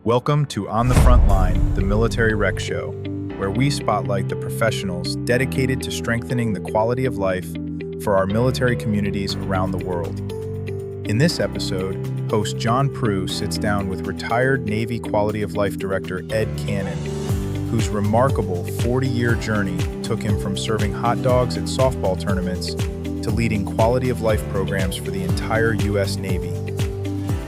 Welcome to On the Frontline, the Military Rec Show, where we spotlight the professionals dedicated to strengthening the quality of life for our military communities around the world. In this episode, host John Prue sits down with retired Navy Quality of Life Director Ed Cannon, whose remarkable 40-year journey took him from serving hot dogs at softball tournaments to leading quality of life programs for the entire U.S. Navy.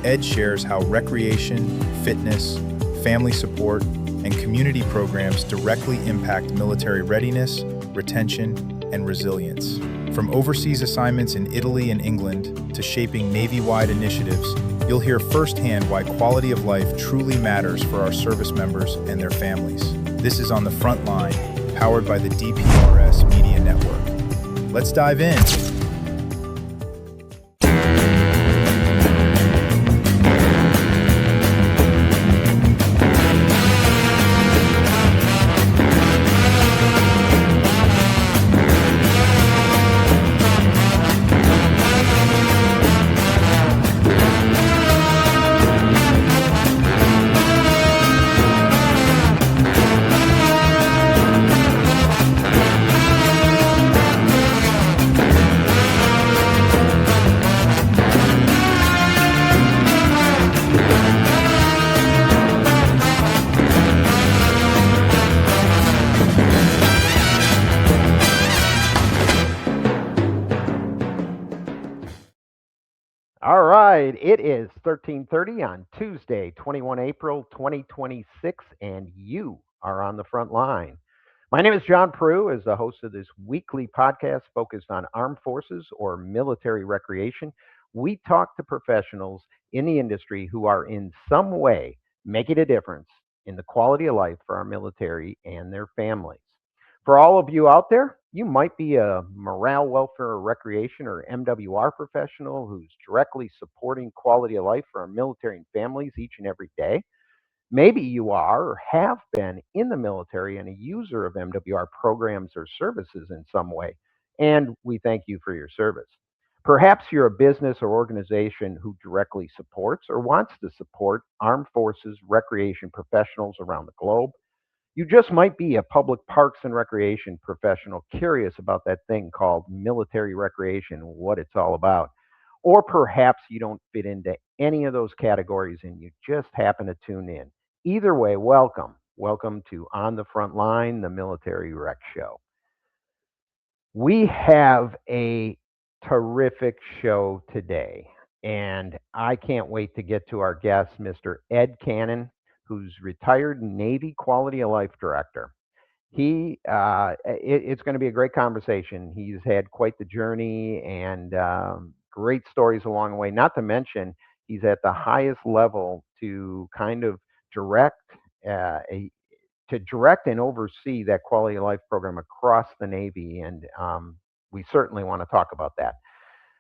Ed shares how recreation, fitness, family support, and community programs directly impact military readiness, retention, and resilience. From overseas assignments in Italy and England to shaping Navy-wide initiatives, you'll hear firsthand why quality of life truly matters for our service members and their families. This is On the Frontline, powered by the DPRS Media Network. Let's dive in. All right, it is 13:30 on Tuesday, 21 April 2026, and you are on the front line. My name is John Prue, as the host of this weekly podcast focused on armed forces or military recreation. We talk to professionals in the industry who are in some way making a difference in the quality of life for our military and their families. For all of you out there, you might be a morale, welfare, or recreation or MWR professional who's directly supporting quality of life for our military and families each and every day. Maybe you are or have been in the military and a user of MWR programs or services in some way, and we thank you for your service. Perhaps you're a business or organization who directly supports or wants to support armed forces recreation professionals around the globe. You just might be a public parks and recreation professional curious about that thing called military recreation, what it's all about. Or perhaps you don't fit into any of those categories and you just happen to tune in. Either way, welcome. Welcome to On the Front Line, the Military Rec Show. We have a terrific show today, and I can't wait to get to our guest, Mr. Ed Cannon, who's retired Navy Quality of Life Director. It's going to be a great conversation. He's had quite the journey and great stories along the way. Not to mention, he's at the highest level to kind of direct a to direct and oversee that quality of life program across the Navy, and we certainly want to talk about that.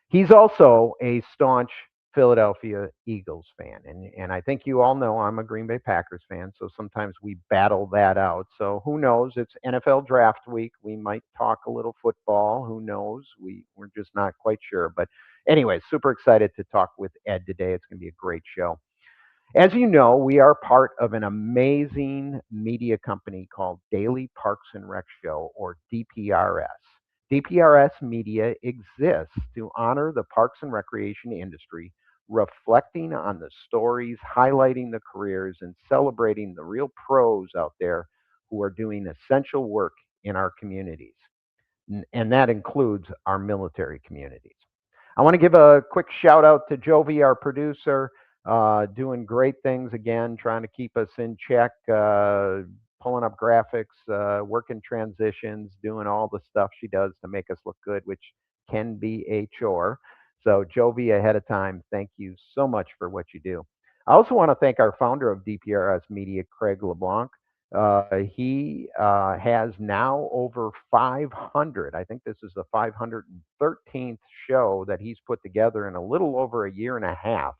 He's also a staunch Philadelphia Eagles fan. And I think you all know I'm a Green Bay Packers fan, so sometimes we battle that out. So who knows? It's NFL draft week. We might talk a little football. Who knows? We're just not quite sure. But anyway, super excited to talk with Ed today. It's going to be a great show. As you know, we are part of an amazing media company called Daily Parks and Rec Show, or DPRS. DPRS Media exists to honor the parks and recreation industry, reflecting on the stories, highlighting the careers, and celebrating the real pros out there who are doing essential work in our communities. And that includes our military communities. I want to give a quick shout out to Jovi, our producer, doing great things again, trying to keep us in check, pulling up graphics, working transitions, doing all the stuff she does to make us look good, which can be a chore. So, Jovi, ahead of time, thank you so much for what you do. I also want to thank our founder of DPRS Media, Craig LeBlanc. He has now over 500. I think this is the 513th show that he's put together in a little over a year and a half,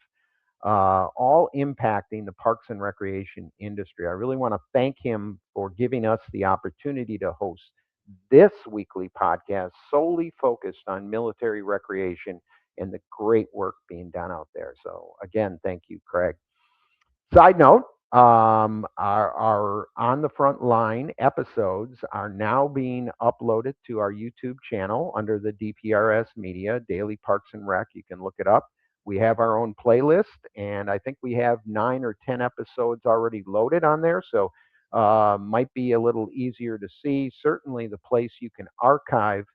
all impacting the parks and recreation industry. I really want to thank him for giving us the opportunity to host this weekly podcast solely focused on military recreation and the great work being done out there. So again, thank you, Craig. Side note, Our On the Front Line episodes are now being uploaded to our YouTube channel under the DPRS Media, Daily Parks and Rec. You can look it up. We have our own playlist, and I think we have 9 or 10 episodes already loaded on there. So might be a little easier to see. Certainly, the place you can archive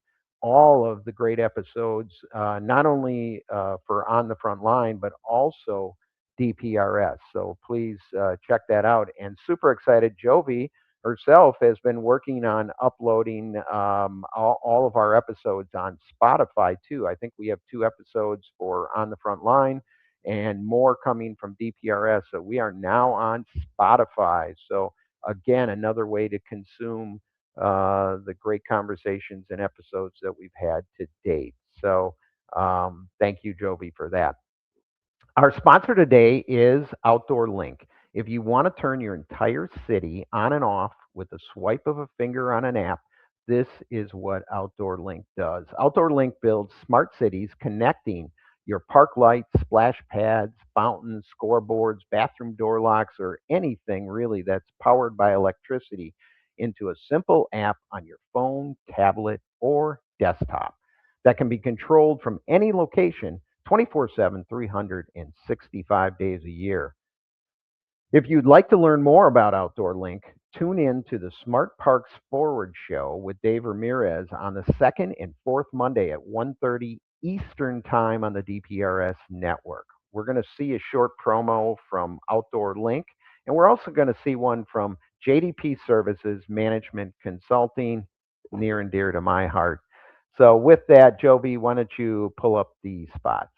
all of the great episodes, not only for On the Front Line, but also DPRS. So please check that out. And super excited, Jovi herself has been working on uploading all of our episodes on Spotify too. I think we have 2 episodes for On the Front Line and more coming from DPRS. So we are now on Spotify. So again, another way to consume the great conversations and episodes that we've had to date. So thank you, Jovi, for that. Our sponsor today is Outdoor Link. If you want to turn your entire city on and off with a swipe of a finger on an app, this is what Outdoor Link does. Outdoor Link builds smart cities connecting your park lights, splash pads, fountains, scoreboards, bathroom door locks, or anything really that's powered by electricity into a simple app on your phone, tablet, or desktop that can be controlled from any location 24/7, 365 days a year. If you'd like to learn more about Outdoor Link, tune in to the Smart Parks Forward Show with Dave Ramirez on the second and fourth Monday at 1:30 Eastern Time on the DPRS network. We're going to see a short promo from Outdoor Link, and we're also going to see one from JDP Services Management Consulting, near and dear to my heart. So with that, Jovi, why don't you pull up the spots?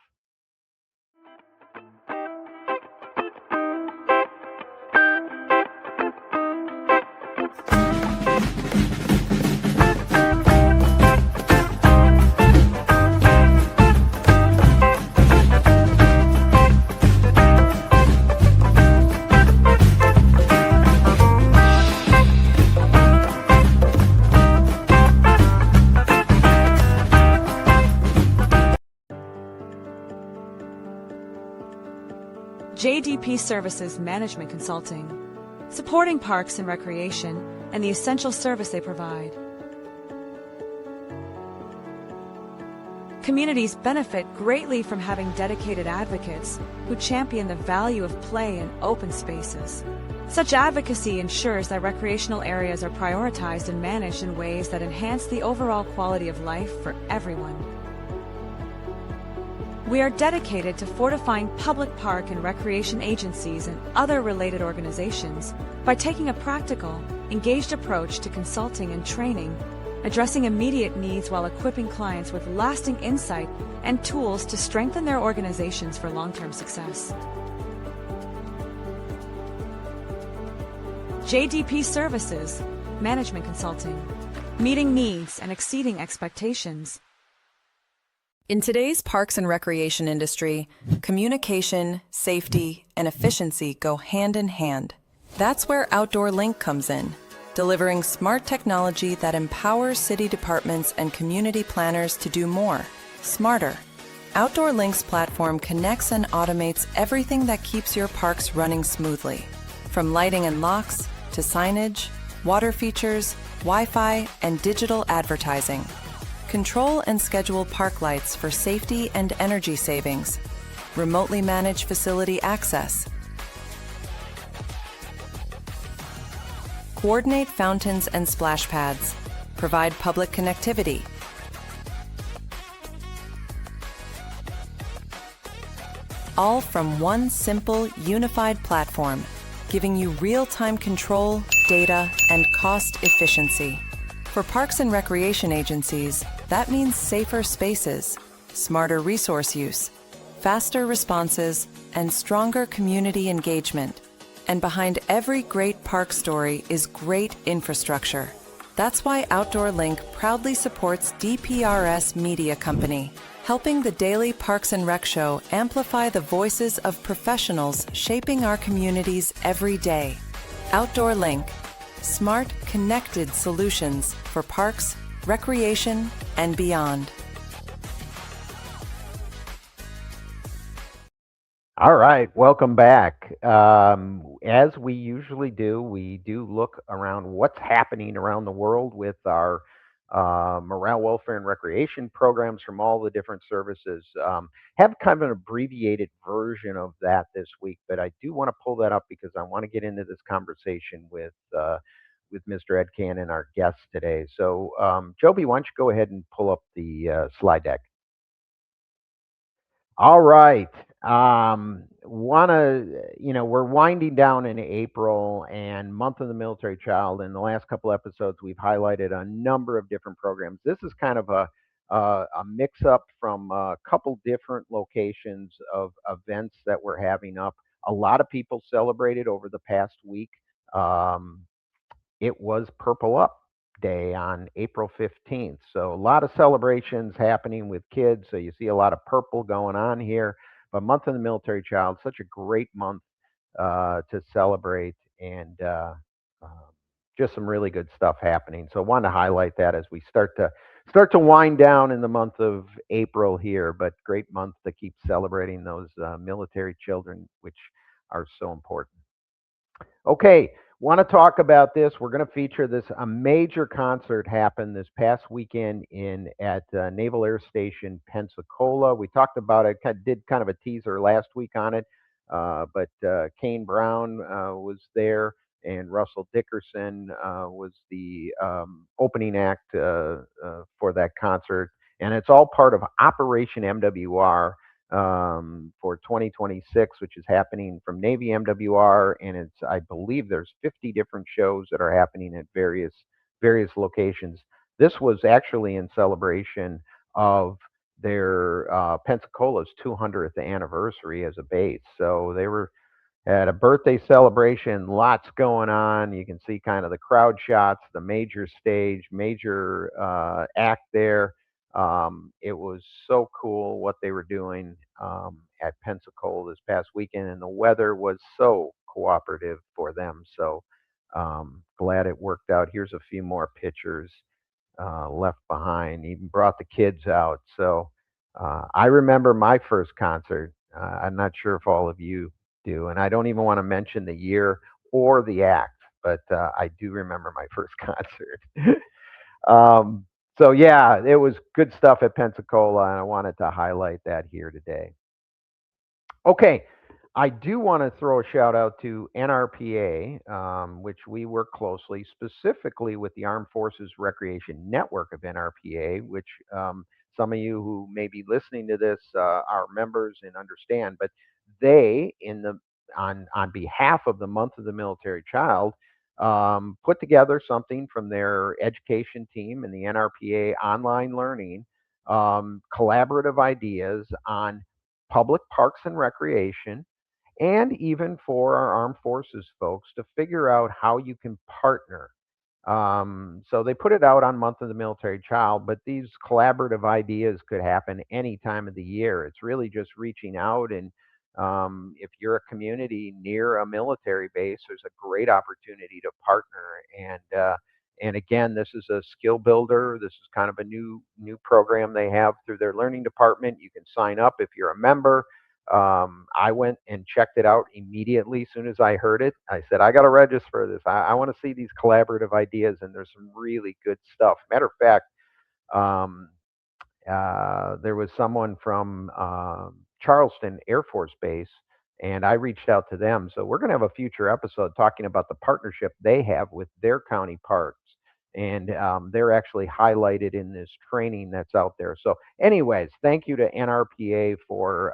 JDP Services Management Consulting, supporting parks and recreation and the essential service they provide. Communities benefit greatly from having dedicated advocates who champion the value of play in open spaces. Such advocacy ensures that recreational areas are prioritized and managed in ways that enhance the overall quality of life for everyone. We are dedicated to fortifying public park and recreation agencies and other related organizations by taking a practical, engaged approach to consulting and training, addressing immediate needs while equipping clients with lasting insight and tools to strengthen their organizations for long-term success. JDP Services, Management Consulting, meeting needs and exceeding expectations. In today's parks and recreation industry, communication, safety, and efficiency go hand in hand. That's where Outdoor Link comes in, delivering smart technology that empowers city departments and community planners to do more, smarter. Outdoor Link's platform connects and automates everything that keeps your parks running smoothly, from lighting and locks to signage, water features, Wi-Fi, and digital advertising. Control and schedule park lights for safety and energy savings. Remotely manage facility access. Coordinate fountains and splash pads. Provide public connectivity. All from one simple, unified platform, giving you real-time control, data, and cost efficiency. For parks and recreation agencies, that means safer spaces, smarter resource use, faster responses, and stronger community engagement. And behind every great park story is great infrastructure. That's why Outdoor Link proudly supports DPRS Media Company, helping the Daily Parks and Rec Show amplify the voices of professionals shaping our communities every day. Outdoor Link, smart, connected solutions for parks, recreation, and beyond. All right, welcome back. As we usually do, we do look around what's happening around the world with our morale, welfare, and recreation programs from all the different services. Have kind of an abbreviated version of that this week, but I do want to pull that up because I want to get into this conversation with Mr. Ed Cannon, our guest today. So, Joby, why don't you go ahead and pull up the slide deck? All right. We're winding down in April and month of the military child. In the last couple episodes, we've highlighted a number of different programs. This is kind of a mix up from a couple different locations of events that we're having up. A lot of people celebrated over the past week. Um, it was Purple Up Day on April 15th. So a lot of celebrations happening with kids. So you see a lot of purple going on here. But Month of the Military Child, such a great month to celebrate, and um, just some really good stuff happening. So I wanted to highlight that as we start to wind down in the month of April here. But great month to keep celebrating those military children, which are so important. Okay, want to talk about this. We're going to feature this. A major concert happened this past weekend in at Naval Air Station Pensacola. We talked about it, did kind of a teaser last week on it, but Kane Brown was there, and Russell Dickerson was the opening act for that concert, and it's all part of Operation MWR for 2026, which is happening from Navy MWR, and it's, I believe there's 50 different shows that are happening at various locations. This was actually in celebration of their Pensacola's 200th anniversary as a base. So they were at a birthday celebration, lots going on. You can see kind of the crowd shots, the major stage, major act there. It was so cool what they were doing at Pensacola this past weekend, and the weather was so cooperative for them. So glad it worked out. Here's a few more pictures left behind. Even brought the kids out. So I remember my first concert. I'm not sure if all of you do, and I don't even want to mention the year or the act, but I do remember my first concert. um, so yeah, it was good stuff at Pensacola, and I wanted to highlight that here today. Okay, I do want to throw a shout out to NRPA, which we work closely, specifically with the Armed Forces Recreation Network of NRPA, which some of you who may be listening to this are members and understand. But they, in the on behalf of the Month of the Military Child, put together something from their education team and the NRPA online learning, collaborative ideas on public parks and recreation, and even for our armed forces folks to figure out how you can partner. So they put it out on Month of the Military Child, but these collaborative ideas could happen any time of the year. It's really just reaching out, and if you're a community near a military base, there's a great opportunity to partner. And again, this is a skill builder. This is kind of a new program they have through their learning department. You can sign up if you're a member. I went and checked it out immediately as soon as I heard it. I said, I got to register for this. I want to see these collaborative ideas, and there's some really good stuff. Matter of fact, um, there was someone from Charleston Air Force Base, and I reached out to them. So we're going to have a future episode talking about the partnership they have with their county parks. And they're actually highlighted in this training that's out there. So, anyways, thank you to NRPA for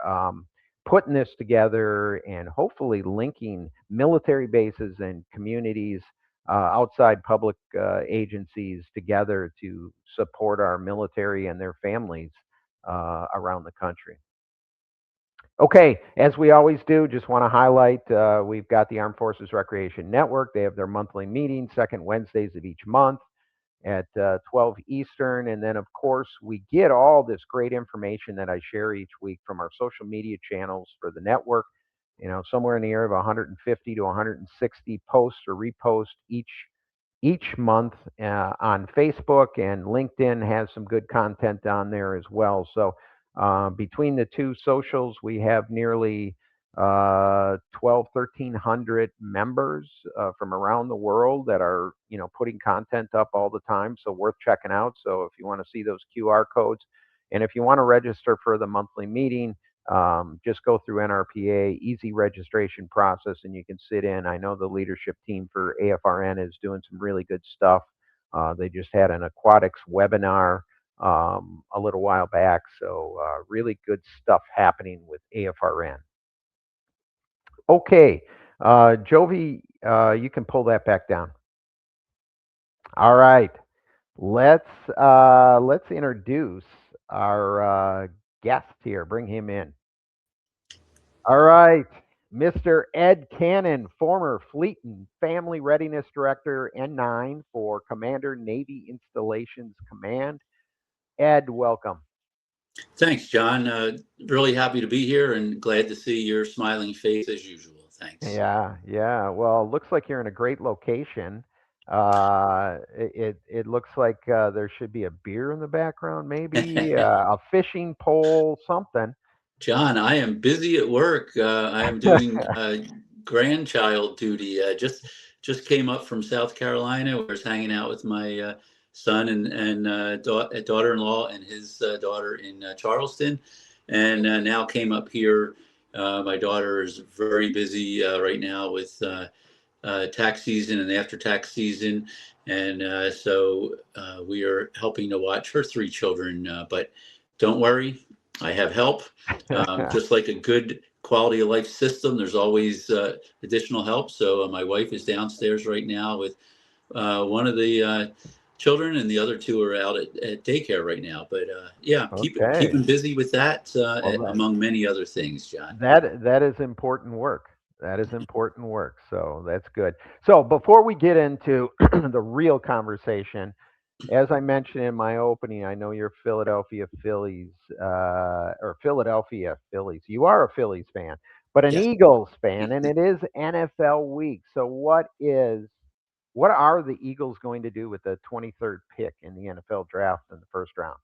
putting this together and hopefully linking military bases and communities outside public agencies together to support our military and their families around the country. Okay, as we always do, just want to highlight we've got the Armed Forces Recreation Network. They have their monthly meeting, second Wednesdays of each month at 12 Eastern. And then, of course, we get all this great information that I share each week from our social media channels for the network. You know, somewhere in the area of 150 to 160 posts or reposts each month on Facebook, and LinkedIn has some good content on there as well. So between the two socials, we have nearly 12, 1,300 members from around the world that are, putting content up all the time. So worth checking out. So if you want to see those QR codes, and if you want to register for the monthly meeting, just go through NRPA, easy registration process, and you can sit in. I know the leadership team for AFRN is doing some really good stuff. They just had an aquatics webinar a little while back. So really good stuff happening with AFRN. Okay, Jovi, you can pull that back down. All right, let's introduce our guest here. Bring him in. All right, Mr. Ed Cannon, former Fleet and Family Readiness Director, N9 for Commander Navy Installations Command. Ed, welcome. Thanks, John. Really happy to be here and glad to see your smiling face as usual. Thanks. Yeah. Well, looks like you're in a great location. It looks like there should be a beer in the background, maybe a fishing pole, something. John, I am busy at work. I am doing grandchild duty. Just came up from South Carolina, where I was hanging out with my son and daughter-in-law and his daughter in Charleston, and now came up here. My daughter is very busy right now with tax season and after tax season, and so we are helping to watch her three children. But don't worry, I have help. Just like a good quality of life system, there's always additional help. So my wife is downstairs right now with one of the children, and the other two are out at daycare right now. But yeah, Okay. keeping busy with that, among many other things, John. That is important work. That is important work. So that's good. So before we get into the real conversation, as I mentioned in my opening, I know you're Philadelphia Phillies, or Philadelphia Phillies. You are a Phillies fan, but an Yes. Eagles fan, and it is NFL week. So what are the Eagles going to do with the 23rd pick in the NFL draft in the first round?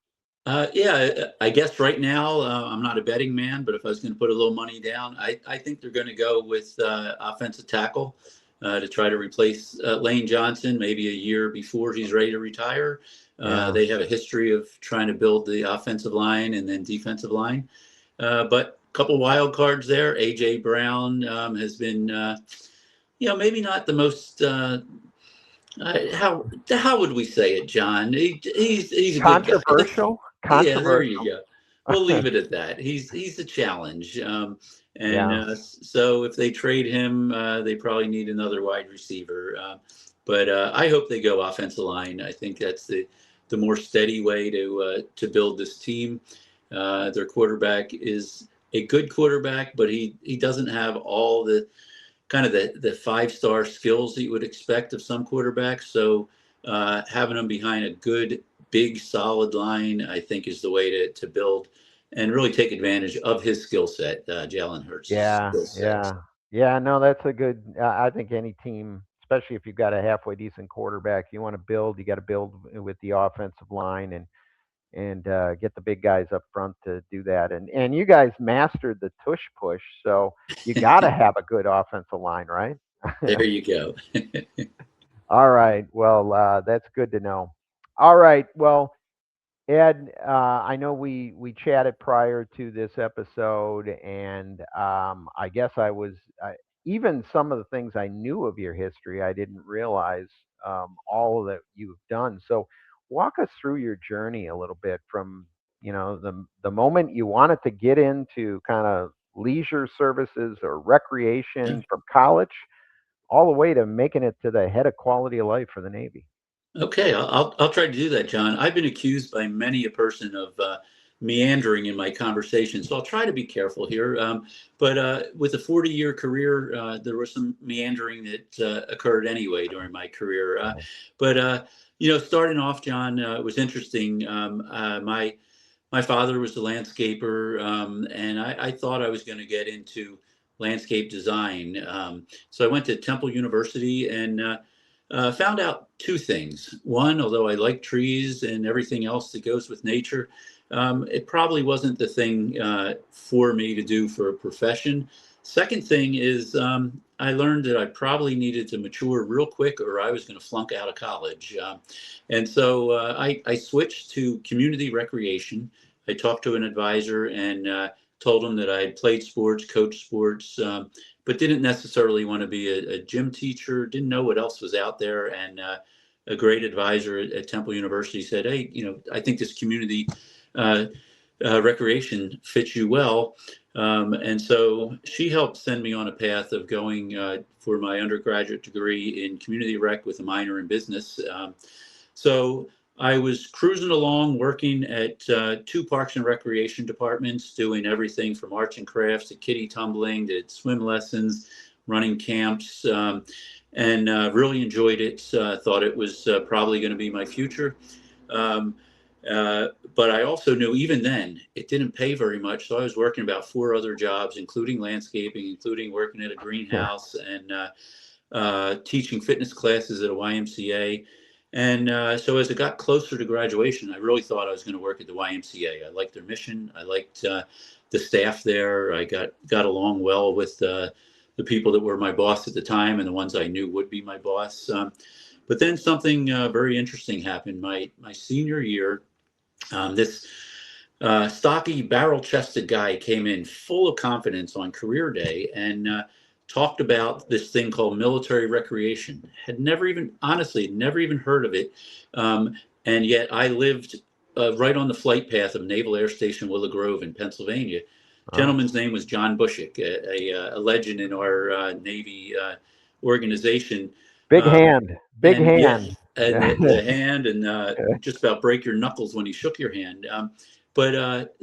Yeah, I guess right now I'm not a betting man, but if I was going to put a little money down, I think they're going to go with offensive tackle to try to replace Lane Johnson maybe a year before he's ready to retire. Yeah. They have a history of trying to build the offensive line and then defensive line. But a couple wild cards there. A.J. Brown has been, maybe not the most how would we say it, John? He's a good guy. Controversial. Yeah, there you go. We'll leave it at that. He's a challenge, so if they trade him, they probably need another wide receiver. But I hope they go offensive line. I think that's the more steady way to build this team. Their quarterback is a good quarterback, but he doesn't have all the kind of the five-star skills that you would expect of some quarterbacks. So having him behind a good, big, solid line, I think, is the way to build and really take advantage of his skill set, Jalen Hurts. Yeah. No, that's a good. I think any team, especially if you've got a halfway decent quarterback, you want to build. You got to build with the offensive line and get the big guys up front to do that. And you guys mastered the tush push, so you got to have a good offensive line, right? There you go. All right. Well, that's good to know. All right. Well, Ed, I know we chatted prior to this episode, and I guess even some of the things I knew of your history, I didn't realize all that you've done. So, walk us through your journey a little bit from the moment you wanted to get into kind of leisure services or recreation from college, all the way to making it to the head of quality of life for the Navy. Okay, I'll try to do that, John. I've been accused by many a person of meandering in my conversation, so I'll try to be careful here. But with a 40-year career, there was some meandering that occurred anyway during my career. Starting off, John, it was interesting. My father was a landscaper, and I thought I was going to get into landscape design. So I went to Temple University and found out two things. One, although I like trees and everything else that goes with nature, it probably wasn't the thing for me to do for a profession. Second thing is I learned that I probably needed to mature real quick or I was going to flunk out of college. And so I switched to community recreation. I talked to an advisor and told him that I had played sports, coached sports, but didn't necessarily want to be a gym teacher, didn't know what else was out there. And a great advisor at Temple University said, hey, I think this community recreation fits you well. And so she helped send me on a path of going for my undergraduate degree in community rec with a minor in business. So I was cruising along working at two parks and recreation departments, doing everything from arts and crafts to kiddie tumbling to swim lessons, running camps, and really enjoyed it. Thought it was probably going to be my future. But I also knew even then it didn't pay very much. So I was working about 4 other jobs, including landscaping, including working at a greenhouse and teaching fitness classes at a YMCA. And so as it got closer to graduation, I really thought I was going to work at the YMCA. I liked their mission. I liked the staff there. I got along well with the people that were my boss at the time and the ones I knew would be my boss. But then something very interesting happened. My senior year, this stocky, barrel-chested guy came in full of confidence on career day and talked about this thing called military recreation. Had never even heard of it. And yet I lived right on the flight path of Naval Air Station Willow Grove in Pennsylvania. Gentleman's name was John Bushick, a legend in our Navy organization. Big hand. Yeah, and the hand and just about break your knuckles when he shook your hand. But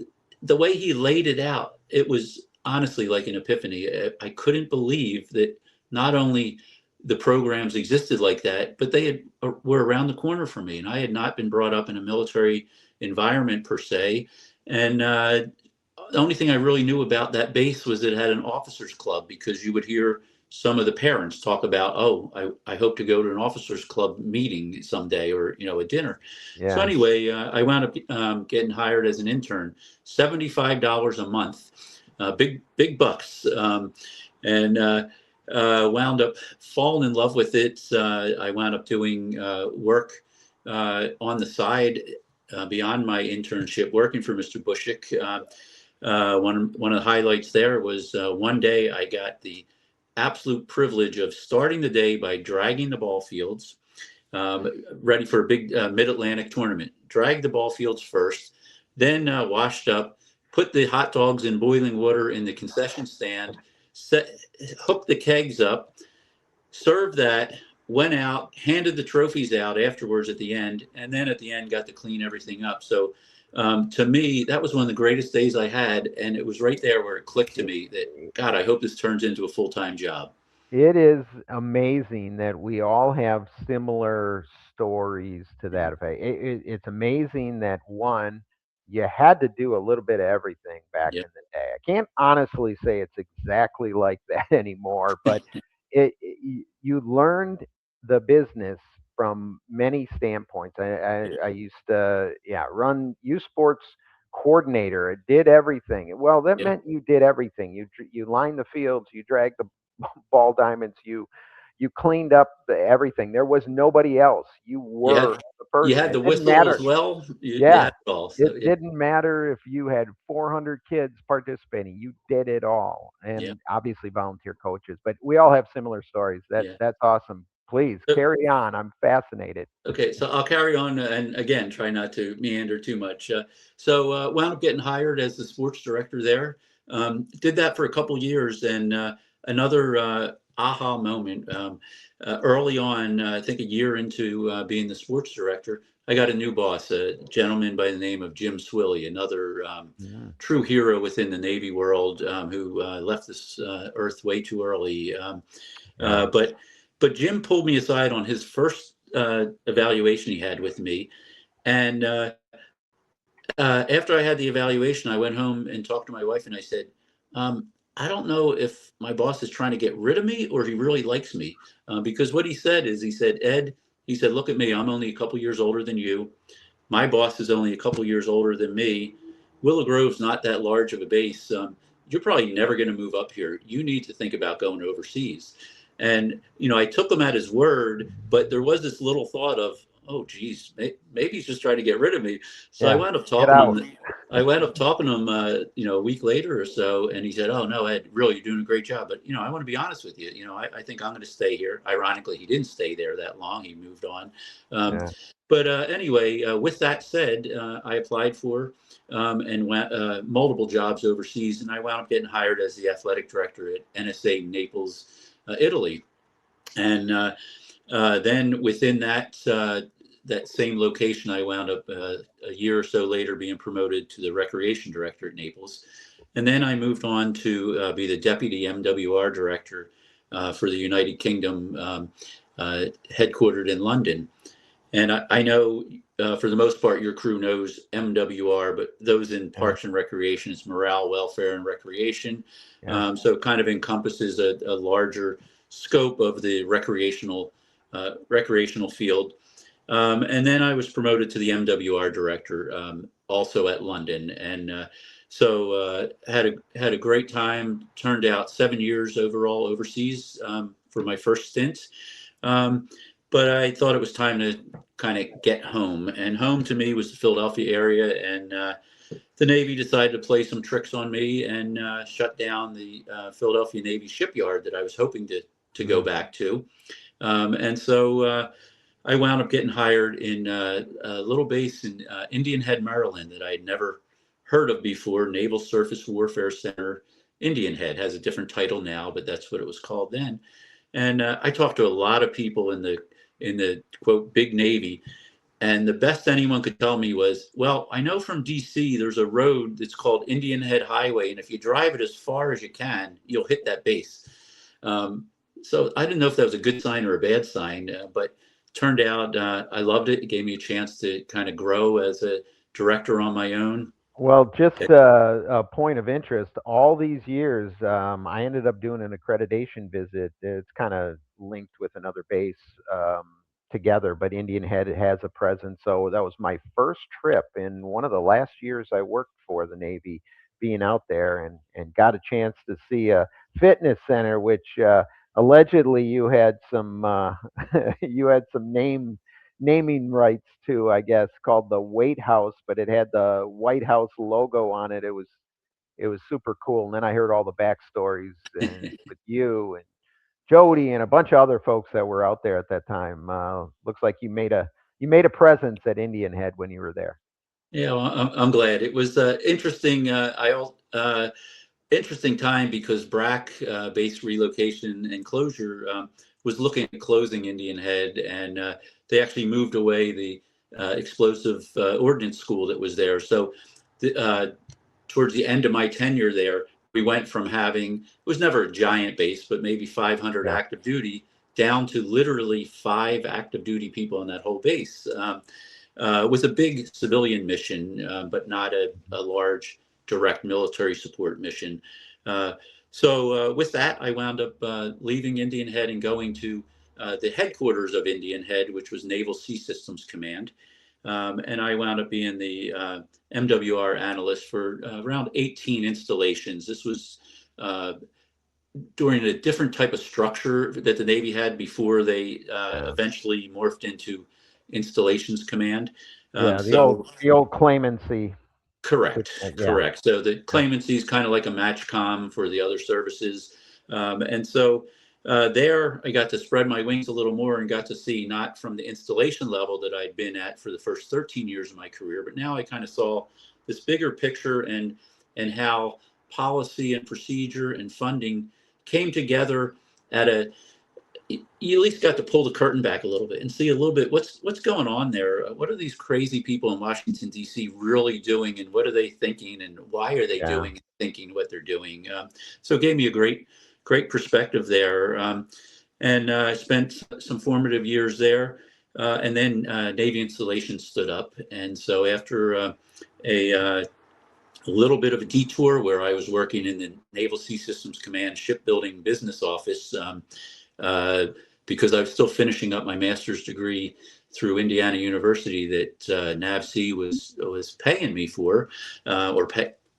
the way he laid it out, it was honestly like an epiphany. I couldn't believe that not only the programs existed like that, but they were around the corner from me. And I had not been brought up in a military environment per se. And the only thing I really knew about that base was that it had an officers club, because you would hear some of the parents talk about, I hope to go to an officers club meeting someday, or, a dinner. Yeah. So anyway, I wound up getting hired as an intern, $75 a month, big bucks. And wound up falling in love with it. I wound up doing work on the side beyond my internship, working for Mr. Bushick. One of the highlights there was one day I got the absolute privilege of starting the day by dragging the ball fields, ready for a big mid-Atlantic tournament. Dragged the ball fields first, then washed up, put the hot dogs in boiling water in the concession stand, hooked the kegs up, served that, went out, handed the trophies out afterwards at the end, and then at the end got to clean everything up. So to me, that was one of the greatest days I had, and it was right there where it clicked to me that, God, I hope this turns into a full-time job. It is amazing that we all have similar stories to that effect. It's amazing that, one, you had to do a little bit of everything back in the day. I can't honestly say it's exactly like that anymore, but you learned the business from many standpoints. I used to run youth sports coordinator. It did everything. Well, that meant you did everything. You lined the fields, you dragged the ball diamonds, you cleaned up everything. There was nobody else. You were the person. You had the whistle as well. It didn't matter if you had 400 kids participating. You did it all, and obviously volunteer coaches. But we all have similar stories. That's awesome. Please carry on. I'm fascinated. Okay, so I'll carry on, and again, try not to meander too much. So wound up getting hired as the sports director there. Did that for a couple years, and another aha moment. Early on, I think a year into being the sports director, I got a new boss, a gentleman by the name of Jim Swilley, another true hero within the Navy world, who left this earth way too early. But Jim pulled me aside on his first evaluation he had with me. And after I had the evaluation, I went home and talked to my wife, and I said, I don't know if my boss is trying to get rid of me or he really likes me. Because what he said, Ed, he said, look at me. I'm only a couple years older than you. My boss is only a couple years older than me. Willow Grove's not that large of a base. you're probably never going to move up here. You need to think about going overseas. And, I took him at his word, but there was this little thought of, oh, geez, maybe he's just trying to get rid of me. So I Yeah. wound up Get talking to out. him. I wound up talking to him, a week later or so, and he said, "Oh no, Ed, really, you're doing a great job. But I want to be honest with you. I think I'm going to stay here." Ironically, he didn't stay there that long. He moved on. Yeah. But anyway, with that said, I applied for and went multiple jobs overseas, and I wound up getting hired as the athletic director at NSA Naples, Italy. And then within that same location, I wound up a year or so later being promoted to the recreation director at Naples. And then I moved on to be the deputy MWR director for the United Kingdom, headquartered in London. And I know for the most part, your crew knows MWR, but those in Yeah. Parks and Recreation is Morale, Welfare, and Recreation. Yeah. So it kind of encompasses a larger scope of the recreational field. And then I was promoted to the MWR director, also at London, and so had a great time. Turned out 7 years overall overseas for my first stint, but I thought it was time to kind of get home. And home to me was the Philadelphia area, and the Navy decided to play some tricks on me and shut down the Philadelphia Navy shipyard that I was hoping to go back to. And so I wound up getting hired in a little base in Indian Head, Maryland, that I had never heard of before. Naval Surface Warfare Center, Indian Head. Has a different title now, but that's what it was called then. And I talked to a lot of people in the quote big Navy, and the best anyone could tell me was, well, I know from DC there's a road that's called Indian Head Highway, and if you drive it as far as you can, you'll hit that base. So I didn't know if that was a good sign or a bad sign, but turned out I loved it. It gave me a chance to kind of grow as a director on my own. Well, just a point of interest. All these years, I ended up doing an accreditation visit. It's kind of linked with another base together, but Indian Head has a presence. So that was my first trip in one of the last years I worked for the Navy, being out there and got a chance to see a fitness center, which allegedly you had some you had some naming rights to, I guess, called the White House, but it had the White House logo on it. It was super cool. And then I heard all the backstories and with you and Jody and a bunch of other folks that were out there at that time. Looks like you made a presence at Indian Head when you were there. Yeah, well, I'm glad. It was interesting. Interesting time because BRAC, base relocation and closure, was looking at closing Indian Head, and they actually moved away the explosive ordnance school that was there. So towards the end of my tenure there, we went from having, it was never a giant base, but maybe 500 Yeah. active duty, down to literally 5 active duty people on that whole base. With a big civilian mission, but not a large direct military support mission. So with that, I wound up leaving Indian Head and going to the headquarters of Indian Head, which was Naval Sea Systems Command. And I wound up being the MWR analyst for around 18 installations. This was during a different type of structure that the Navy had before they eventually morphed into Installations Command. Yeah, the old claimancy. Correct. Yeah. Correct. So the claimancy is kind of like a matchcom for the other services. And so there I got to spread my wings a little more and got to see, not from the installation level that I'd been at for the first 13 years of my career, but now I kind of saw this bigger picture and how policy and procedure and funding came together at a, you at least got to pull the curtain back a little bit and see a little bit what's going on there. What are these crazy people in Washington, D.C. really doing, and what are they thinking, and why are they doing and thinking what they're doing? So it gave me a great perspective there. And I spent some formative years there. And then Navy Installations stood up. And so after a little bit of a detour where I was working in the Naval Sea Systems Command shipbuilding business office, because I was still finishing up my master's degree through Indiana University that NAVSEA was paying me for, or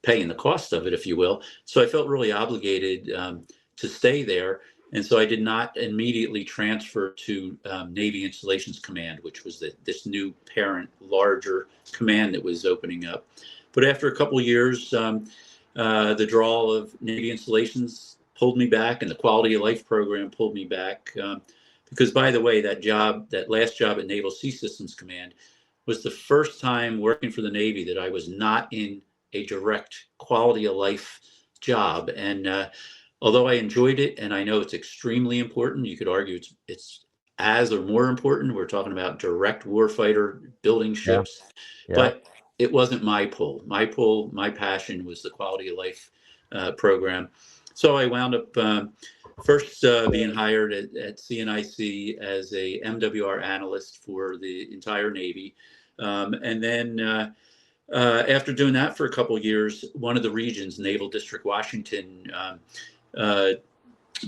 paying the cost of it, if you will. So I felt really obligated to stay there. And so I did not immediately transfer to Navy Installations Command, which was this new parent, larger command that was opening up. But after a couple of years, the draw of Navy Installations pulled me back, and the Quality of Life program pulled me back. Because, by the way, that last job at Naval Sea Systems Command was the first time working for the Navy that I was not in a direct quality of life job. And although I enjoyed it, and I know it's extremely important, you could argue it's as or more important. We're talking about direct warfighter building ships, but it wasn't my pull. My passion was the quality of life program. So I wound up first being hired at CNIC as a MWR analyst for the entire Navy. And then after doing that for a couple of years, one of the regions, Naval District Washington,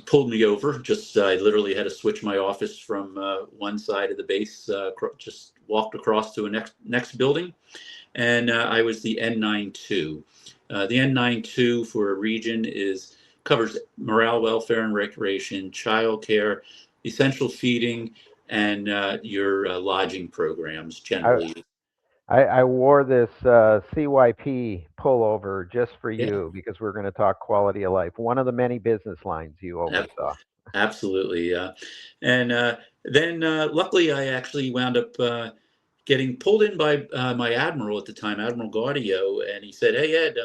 pulled me over. I literally had to switch my office from one side of the base, just walked across to a next building. And I was the N92. The N92 for a region covers morale, welfare, and recreation, childcare, essential feeding, and your lodging programs generally. I wore this CYP pullover just for Yeah. you because we're going to talk quality of life. One of the many business lines you oversaw. Absolutely. And then luckily I actually wound up getting pulled in by my admiral at the time, Admiral Gaudio, and he said, "Hey, Ed,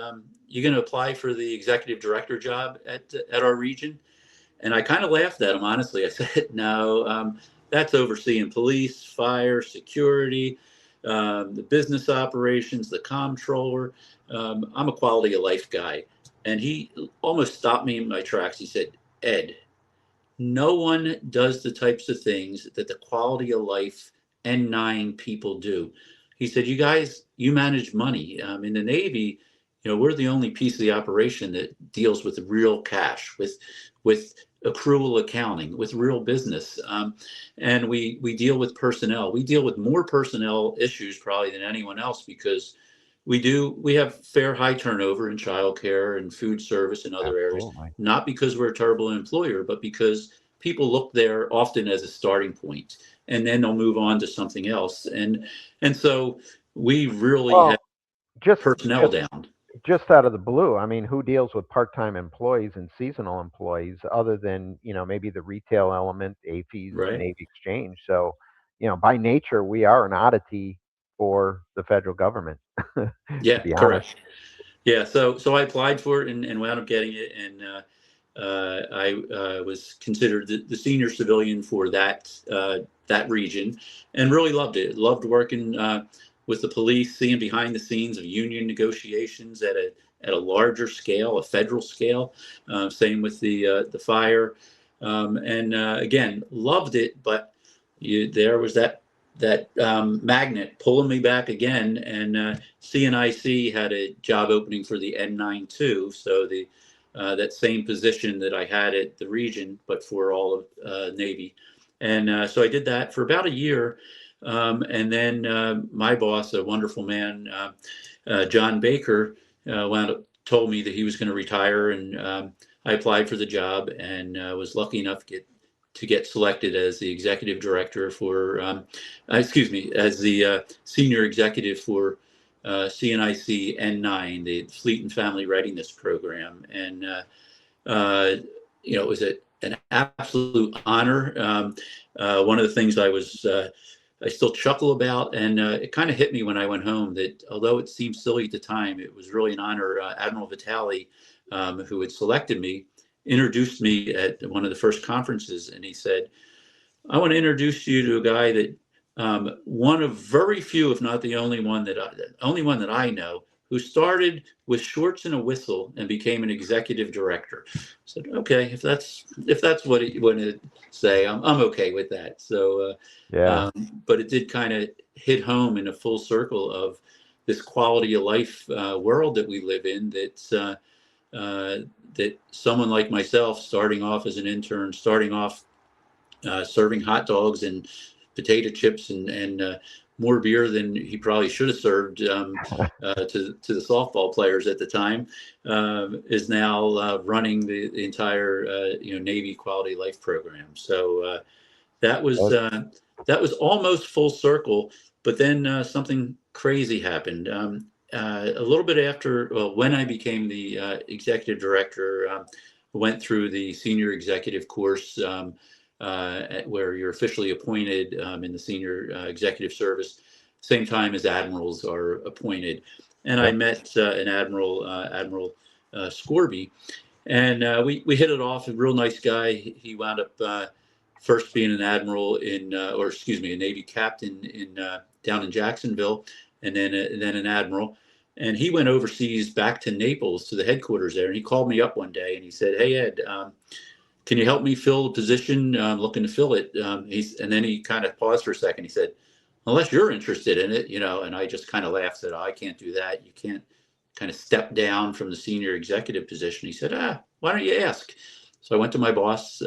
you going to apply for the executive director job at our region?" And I kind of laughed at him, honestly. I said, "No, that's overseeing police, fire, security, the business operations, the comptroller. I'm a quality of life guy." And he almost stopped me in my tracks. He said, "Ed, no one does the types of things that the quality of life N9 people do." He said, you manage money. In the Navy, we're the only piece of the operation that deals with real cash, with accrual accounting, with real business. And we deal with personnel. We deal with more personnel issues probably than anyone else because we have fair high turnover in childcare and food service and other areas, not because we're a terrible employer, but because people look there often as a starting point, and then they'll move on to something else. And so we really have personnel down. Just out of the blue, I mean, who deals with part-time employees and seasonal employees other than, maybe the retail element, AFES, Right. Navy Exchange? So, by nature, we are an oddity for the federal government. Yeah, to be correct. honest. Yeah, so I applied for it and wound up getting it, and I was considered the senior civilian for that region, and really loved it. Loved working with the police, seeing behind the scenes of union negotiations at a larger scale, a federal scale. Same with the fire, and again loved it. But there was that magnet pulling me back again, and CNIC had a job opening for the N92, so that same position that I had at the region, but for all of Navy. And so I did that for about a year. And then my boss, a wonderful man, John Baker, told me that he was going to retire. And I applied for the job and was lucky enough to get selected as the executive director as the senior executive for CNIC N9, the Fleet and Family Readiness program. And, it was an absolute honor. One of the things I still chuckle about, and it kind of hit me when I went home, that although it seemed silly at the time, it was really an honor. Admiral Vitale, who had selected me, introduced me at one of the first conferences, and he said, "I want to introduce you to a guy that one of very few, if not the only one that I know, who started with shorts and a whistle and became an executive director." I said, "Okay, if that's what you want to say, I'm okay with that." So, but it did kind of hit home in a full circle of this quality of life world that we live in. That someone like myself, starting off as an intern, starting off serving hot dogs and potato chips and more beer than he probably should have served to the softball players at the time, is now running the entire Navy Quality Life program. So that was almost full circle. But then something crazy happened. A little bit after, well, when I became the executive director, went through the senior executive course, where you're officially appointed in the senior executive service, same time as admirals are appointed. And I met an admiral, Admiral Scorby, and we hit it off. A real nice guy. He wound up first being an admiral or excuse me, a Navy captain down in Jacksonville, and then an admiral. And he went overseas back to Naples to the headquarters there. And he called me up one day and he said, "Hey Ed, can you help me fill the position? I'm looking to fill it." And then he kind of paused for a second. He said, "Unless you're interested in it, And I just kind of laughed, said, "Oh, I can't do that. You can't kind of step down from the senior executive position." He said, "Why don't you ask?" So I went to my boss,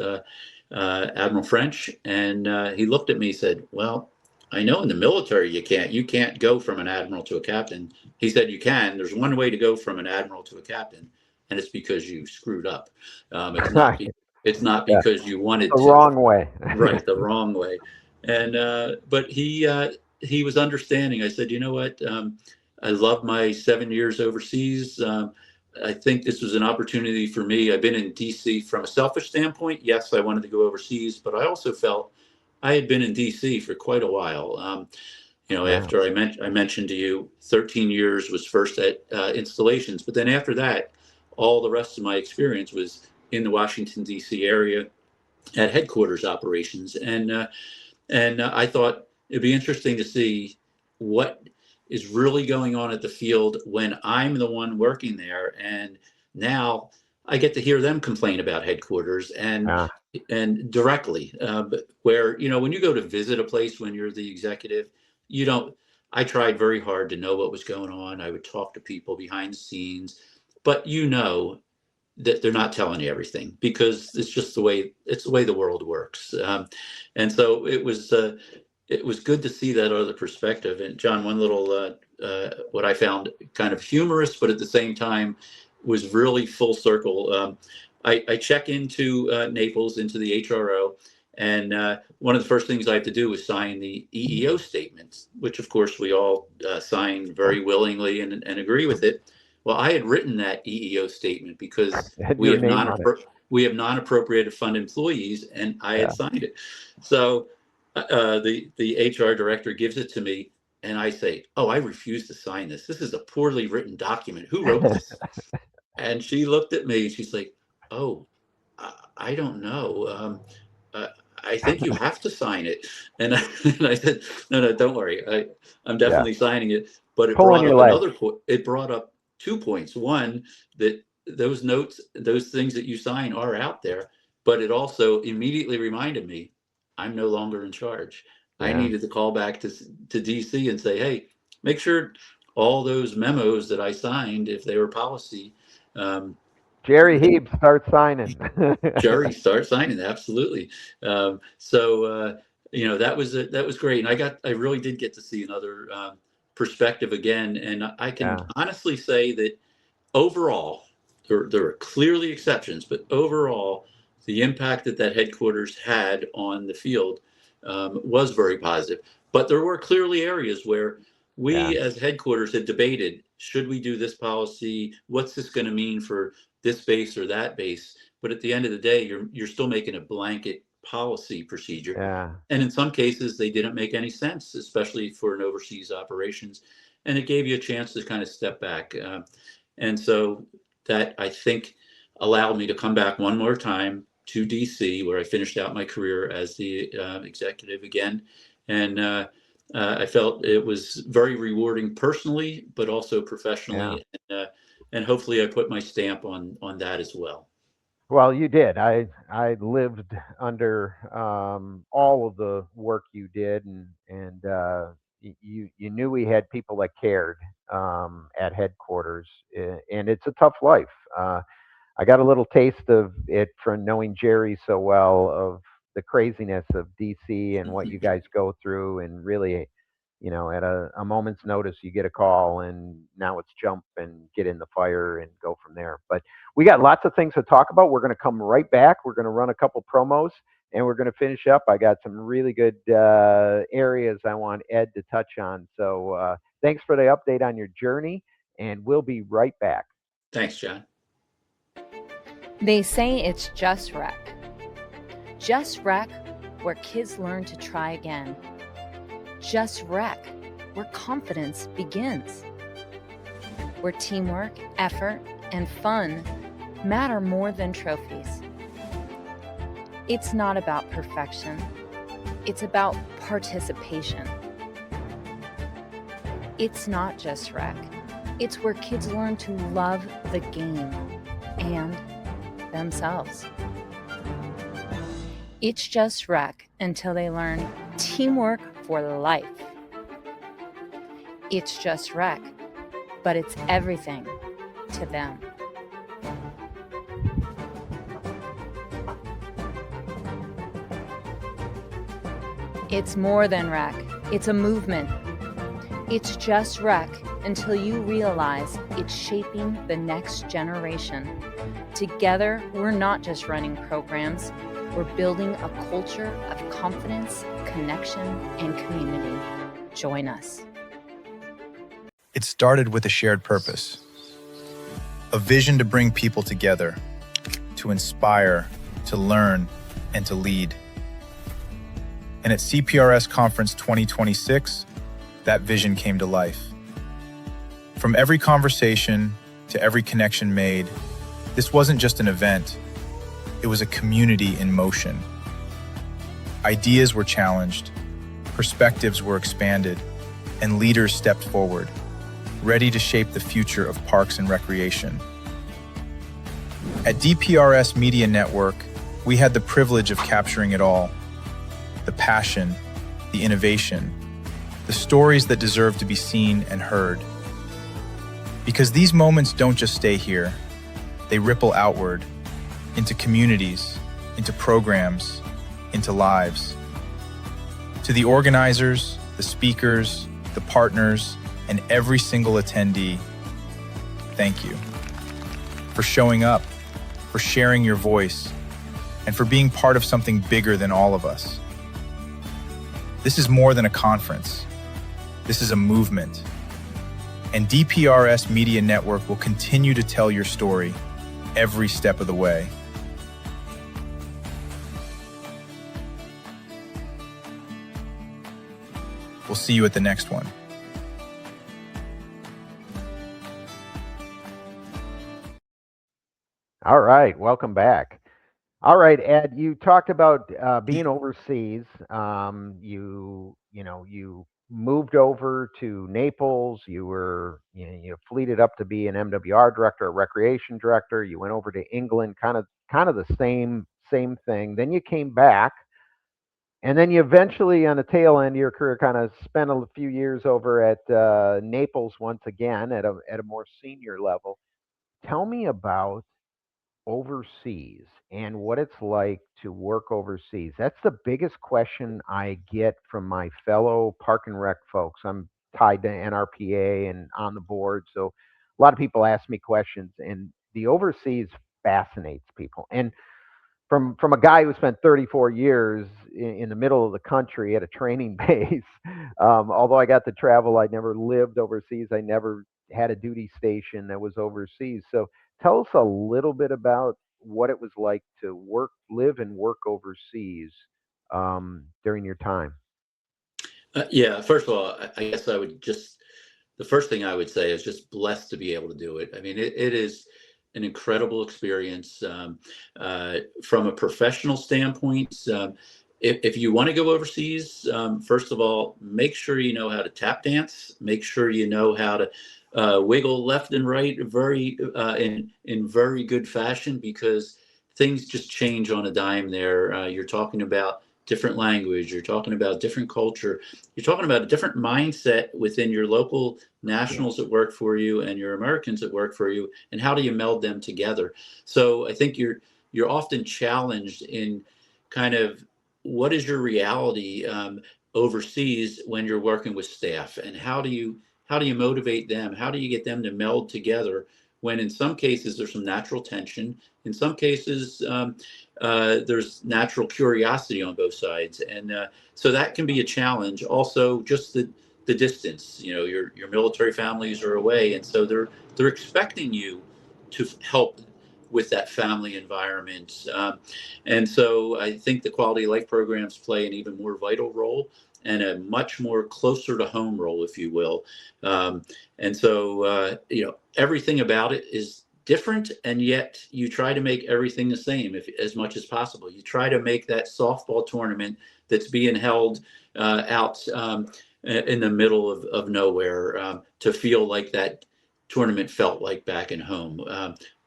Admiral French, and he looked at me and said, "Well, I know in the military you can't go from an admiral to a captain." He said, "You can. There's one way to go from an admiral to a captain, and it's because you screwed up. It's not it's not because you wanted the to." Wrong way. Right, the wrong way. And but he was understanding. I said, "You know what? I love my 7 years overseas. I think this was an opportunity for me. I've been in DC from a selfish standpoint. Yes, I wanted to go overseas, but I also felt I had been in DC for quite a while. After I mentioned to you, 13 years was first at installations, but then after that, all the rest of my experience was in the Washington DC area at headquarters operations, and I thought it'd be interesting to see what is really going on at the field when I'm the one working there, and now I get to hear them complain about headquarters and directly, where when you go to visit a place when you're the executive, you don't. I tried very hard to know what was going on. I would talk to people behind the scenes, but that they're not telling you everything because it's just the way the world works. And so it was good to see that other perspective. And John, one little what I found kind of humorous, but at the same time was really full circle. I check into Naples, into the HRO, and one of the first things I have to do is sign the EEO statements, which of course we all sign very willingly and agree with it. Well, I had written that EEO statement because we have non-appropriated fund employees, and I had signed it. So the HR director gives it to me, and I say, "Oh, I refuse to sign this. This is a poorly written document. Who wrote this?" And she looked at me. She's like, "Oh, I don't know. I think you have to sign it." And I said, "No, don't worry. I'm definitely signing it." But it brought up it brought up 2 points. One, that those notes, those things that you sign are out there, but it also immediately reminded me I'm no longer in charge. I needed to call back to DC and say, "Hey, make sure all those memos that I signed, if they were policy, Jerry Heeb, start signing." Jerry, start signing. Absolutely. That was great, and I really did get to see another perspective again, and I can honestly say that overall, there are clearly exceptions, but overall, the impact that headquarters had on the field was very positive. But there were clearly areas where we as headquarters had debated, should we do this policy? What's this going to mean for this base or that base? But at the end of the day, you're still making a blanket policy procedure. And in some cases, they didn't make any sense, especially for an overseas operations. And it gave you a chance to kind of step back. And so that, I think, allowed me to come back one more time to DC, where I finished out my career as the executive again. And I felt it was very rewarding personally, but also professionally. And hopefully I put my stamp on that as well. Well, you did. I lived under all of the work you did, and you knew we had people that cared at headquarters, and it's a tough life. I got a little taste of it from knowing Jerry so well, of the craziness of DC and what you guys go through, and really at a moment's notice, you get a call, and now it's jump and get in the fire and go from there. But we got lots of things to talk about. We're going to come right back. We're going to run a couple promos, and we're going to finish up. I got some really good areas I want Ed to touch on. So thanks for the update on your journey, and we'll be right back. Thanks, John. They say it's just rec. Just rec, where kids learn to try again. Just rec, where confidence begins. Where teamwork, effort, and fun matter more than trophies. It's not about perfection. It's about participation. It's not just rec. It's where kids learn to love the game and themselves. It's just rec until they learn teamwork for life. It's just rec, but it's everything to them. It's more than rec. It's a movement. It's just rec until you realize it's shaping the next generation. Together, we're not just running programs. We're building a culture of confidence, connection, and community. Join us. It started with a shared purpose, a vision to bring people together, to inspire, to learn, and to lead. And at CPRS Conference 2026, that vision came to life. From every conversation to every connection made, this wasn't just an event. It was a community in motion. Ideas were challenged, perspectives were expanded, and leaders stepped forward, ready to shape the future of parks and recreation. At DPRS Media Network, we had the privilege of capturing it all: the passion, the innovation, the stories that deserve to be seen and heard. Because these moments don't just stay here, they ripple outward, into communities, into programs, into lives. To the organizers, the speakers, the partners, and every single attendee, thank you. For showing up, for sharing your voice, and for being part of something bigger than all of us. This is more than a conference. This is a movement. And DPRS Media Network will continue to tell your story every step of the way. We'll see you at the next one. All right, welcome back. All right, Ed, you talked about being overseas. You moved over to Naples. You fleeted up to be an MWR director, a recreation director. You went over to England, kind of the same thing. Then you came back, and then you eventually, on the tail end of your career, kind of spent a few years over at Naples once again at a more senior level. Tell me about overseas and what it's like to work overseas. That's the biggest question I get from my fellow park and rec folks. I'm tied to NRPA and on the board, so a lot of people ask me questions, and the overseas fascinates people. And from a guy who spent 34 years in the middle of the country at a training base, although I got to travel, I never lived overseas. I never had a duty station that was overseas. So tell us a little bit about what it was like to live and work overseas during your time. Yeah, first of all, I guess the first thing I would say is just blessed to be able to do it. I mean, it is an incredible experience from a professional standpoint. If you want to go overseas, first of all, make sure you know how to tap dance. Make sure you know how to wiggle left and right in very good fashion, because things just change on a dime there. You're talking about different language, you're talking about different culture, you're talking about a different mindset within your local nationals that work for you and your Americans that work for you, and how do you meld them together? So I think you're often challenged in kind of what is your reality overseas when you're working with staff, and how do you motivate them? How do you get them to meld together when in some cases there's some natural tension, in some cases there's natural curiosity on both sides, and so that can be a challenge. Also, just the distance. You know, your military families are away, and so they're expecting you to help with that family environment. And so I think the quality of life programs play an even more vital role and a much more closer to home role, if you will. Um, and so, everything about it is different, and yet you try to make everything the same as much as possible. You try to make that softball tournament that's being held out in the middle of nowhere to feel like that tournament felt like back in home.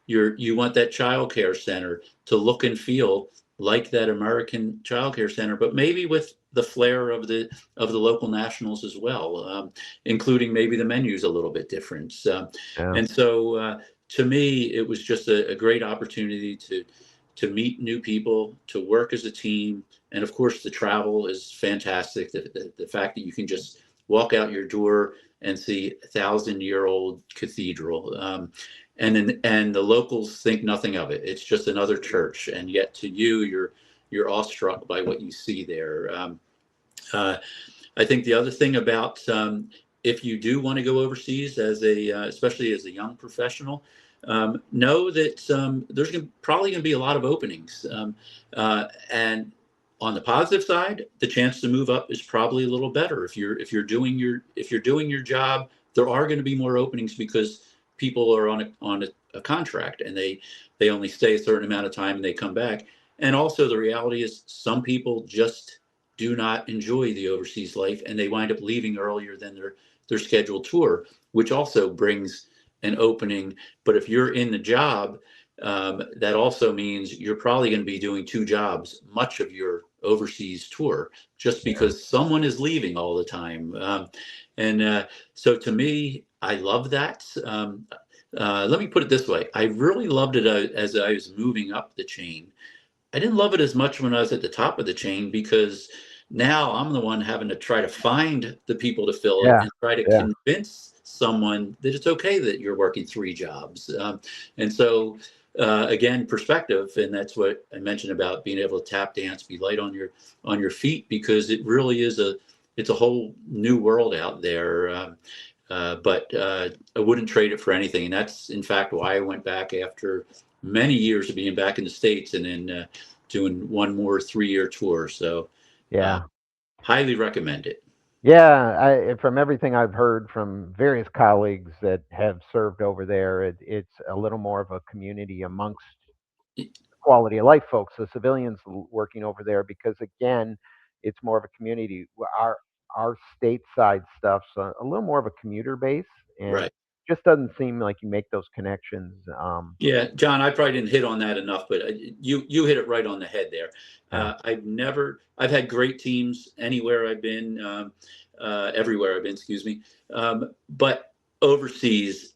You want that child care center to look and feel like that American child care center, but maybe with the flair of the local nationals as well, including maybe the menus a little bit different. Yeah. And so, to me, it was just a great opportunity to meet new people, to work as a team, and of course, the travel is fantastic. The fact that you can just walk out your door and see 1,000-year-old cathedral. And the locals think nothing of it. It's just another church, and yet to you, you're awestruck by what you see there. Uh, I think the other thing about if you do want to go overseas as especially as a young professional, know that there's probably going to be a lot of openings, and on the positive side, the chance to move up is probably a little better. If you're doing your job, there are going to be more openings because people are on a contract, and they only stay a certain amount of time and they come back. And also the reality is some people just do not enjoy the overseas life, and they wind up leaving earlier than their scheduled tour, which also brings an opening. But if you're in the job, that also means you're probably going to be doing two jobs much of your overseas tour, just because someone is leaving all the time. And so to me, I love that. Let me put it this way. I really loved it as I was moving up the chain. I didn't love it as much when I was at the top of the chain, because now I'm the one having to try to find the people to fill it Yeah. and try to Yeah. convince someone that it's okay that you're working three jobs. And so, again, perspective, and that's what I mentioned about being able to tap dance, be light on your feet, because it really is it's a whole new world out there. But I wouldn't trade it for anything, and that's in fact why I went back after many years of being back in the States, and then doing one more 3-year tour. So uh, Yeah. highly recommend it. Yeah, from everything I've heard from various colleagues that have served over there, it's a little more of a community amongst quality of life folks, the civilians working over there, because again, it's more of a community. Our stateside stuff's a little more of a commuter base, and Right. just doesn't seem like you make those connections. Yeah, John, I probably didn't hit on that enough, but you hit it right on the head there. Yeah, I've had great teams anywhere I've been, everywhere I've been, excuse me. But overseas,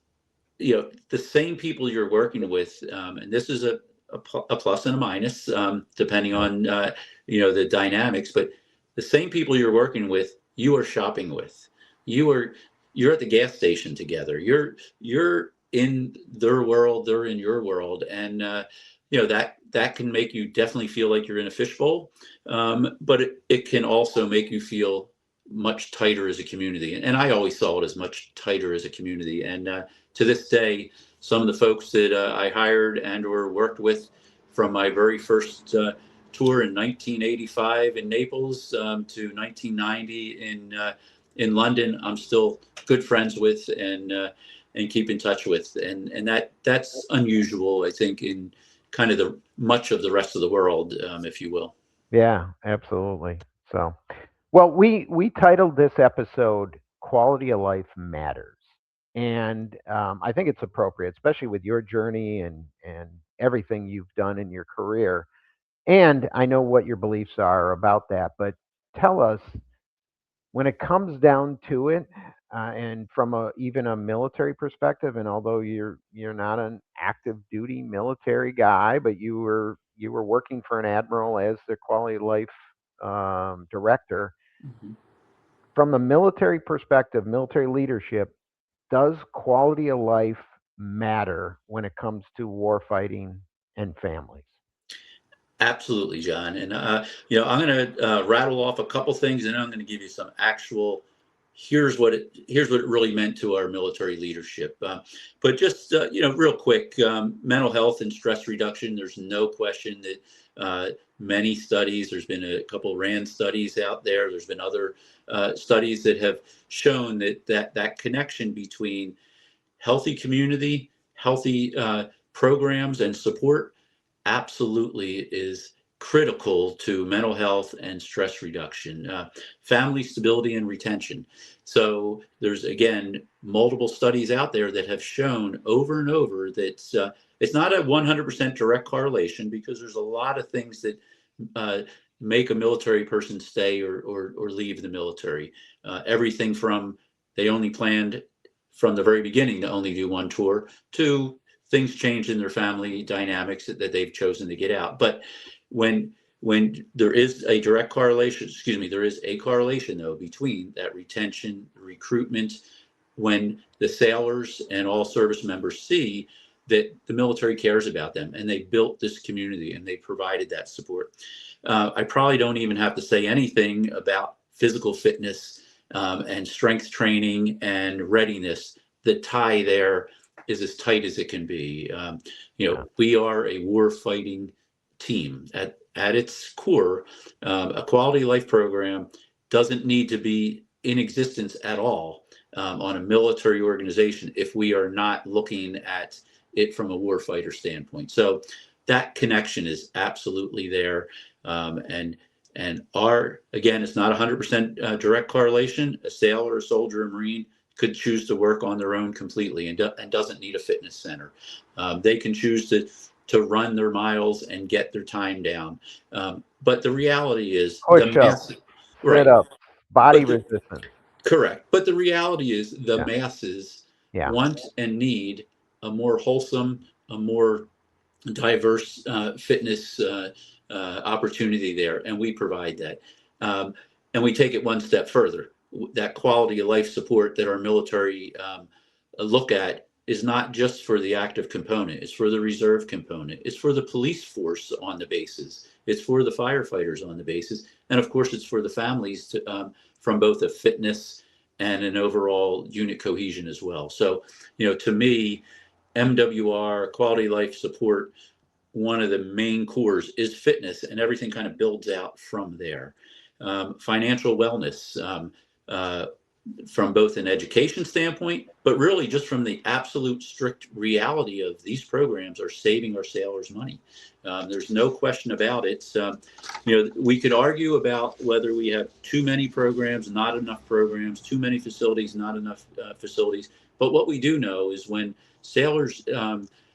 the same people you're working with, and this is a plus and a minus, depending yeah, on the dynamics. But the same people you're working with, you are shopping with. You are you're at the gas station together. You're in their world, they're in your world, and that can make you definitely feel like you're in a fishbowl. But it can also make you feel much tighter as a community, and I always saw it as much tighter as a community. And to this day, some of the folks that I hired and or worked with from my very first tour in 1985 in Naples to 1990 in London, I'm still good friends with and keep in touch with, and that's unusual, I think, in kind of the much of the rest of the world, if you will. yeah, absolutely. So, well, we titled this episode "Quality of Life Matters," and I think it's appropriate, especially with your journey and everything you've done in your career. And I know what your beliefs are about that, but tell us, when it comes down to it, and from even a military perspective, and although you're not an active duty military guy, but you were working for an admiral as the quality of life director. Mhm. from the military perspective, military leadership, does quality of life matter when it comes to war fighting and families? Absolutely, John. And I'm going to rattle off a couple things, and I'm going to give you some actual. Here's what it really meant to our military leadership. But just real quick, mental health and stress reduction. There's no question that many studies. There's been a couple RAND studies out there. There's been other studies that have shown that connection between healthy community, healthy programs, and support absolutely is critical to mental health and stress reduction, family stability and retention. So there's, again, multiple studies out there that have shown over and over that it's not a 100% direct correlation, because there's a lot of things that make a military person stay or leave the military. Everything from they only planned from the very beginning to only do one tour, to things change in their family dynamics that they've chosen to get out. But when there is a direct correlation, there is a correlation though between that retention, recruitment, when the sailors and all service members see that the military cares about them and they built this community and they provided that support. I probably don't even have to say anything about physical fitness and strength training and readiness. The tie there is as tight as it can be. We are a war fighting team at its core. A quality of life program doesn't need to be in existence at all on a military organization if we are not looking at it from a warfighter standpoint. So that connection is absolutely there. And again, it's not 100% direct correlation. A sailor, a soldier, a Marine could choose to work on their own completely and doesn't need a fitness center. They can choose to run their miles and get their time down. But the reality is sit up, body resistance. Correct. But the reality is the masses want and need a more wholesome, a more diverse fitness opportunity there, and we provide that. And we take it one step further. That quality of life support that our military look at is not just for the active component, it's for the reserve component, it's for the police force on the bases, it's for the firefighters on the bases, and of course it's for the families from both a fitness and an overall unit cohesion as well. So, to me, MWR, quality of life support, one of the main cores is fitness, and everything kind of builds out from there. Financial wellness, from both an education standpoint, but really just from the absolute strict reality of these programs are saving our sailors money. There's no question about it. We could argue about whether we have too many programs, not enough programs, too many facilities, not enough facilities. But what we do know is when sailors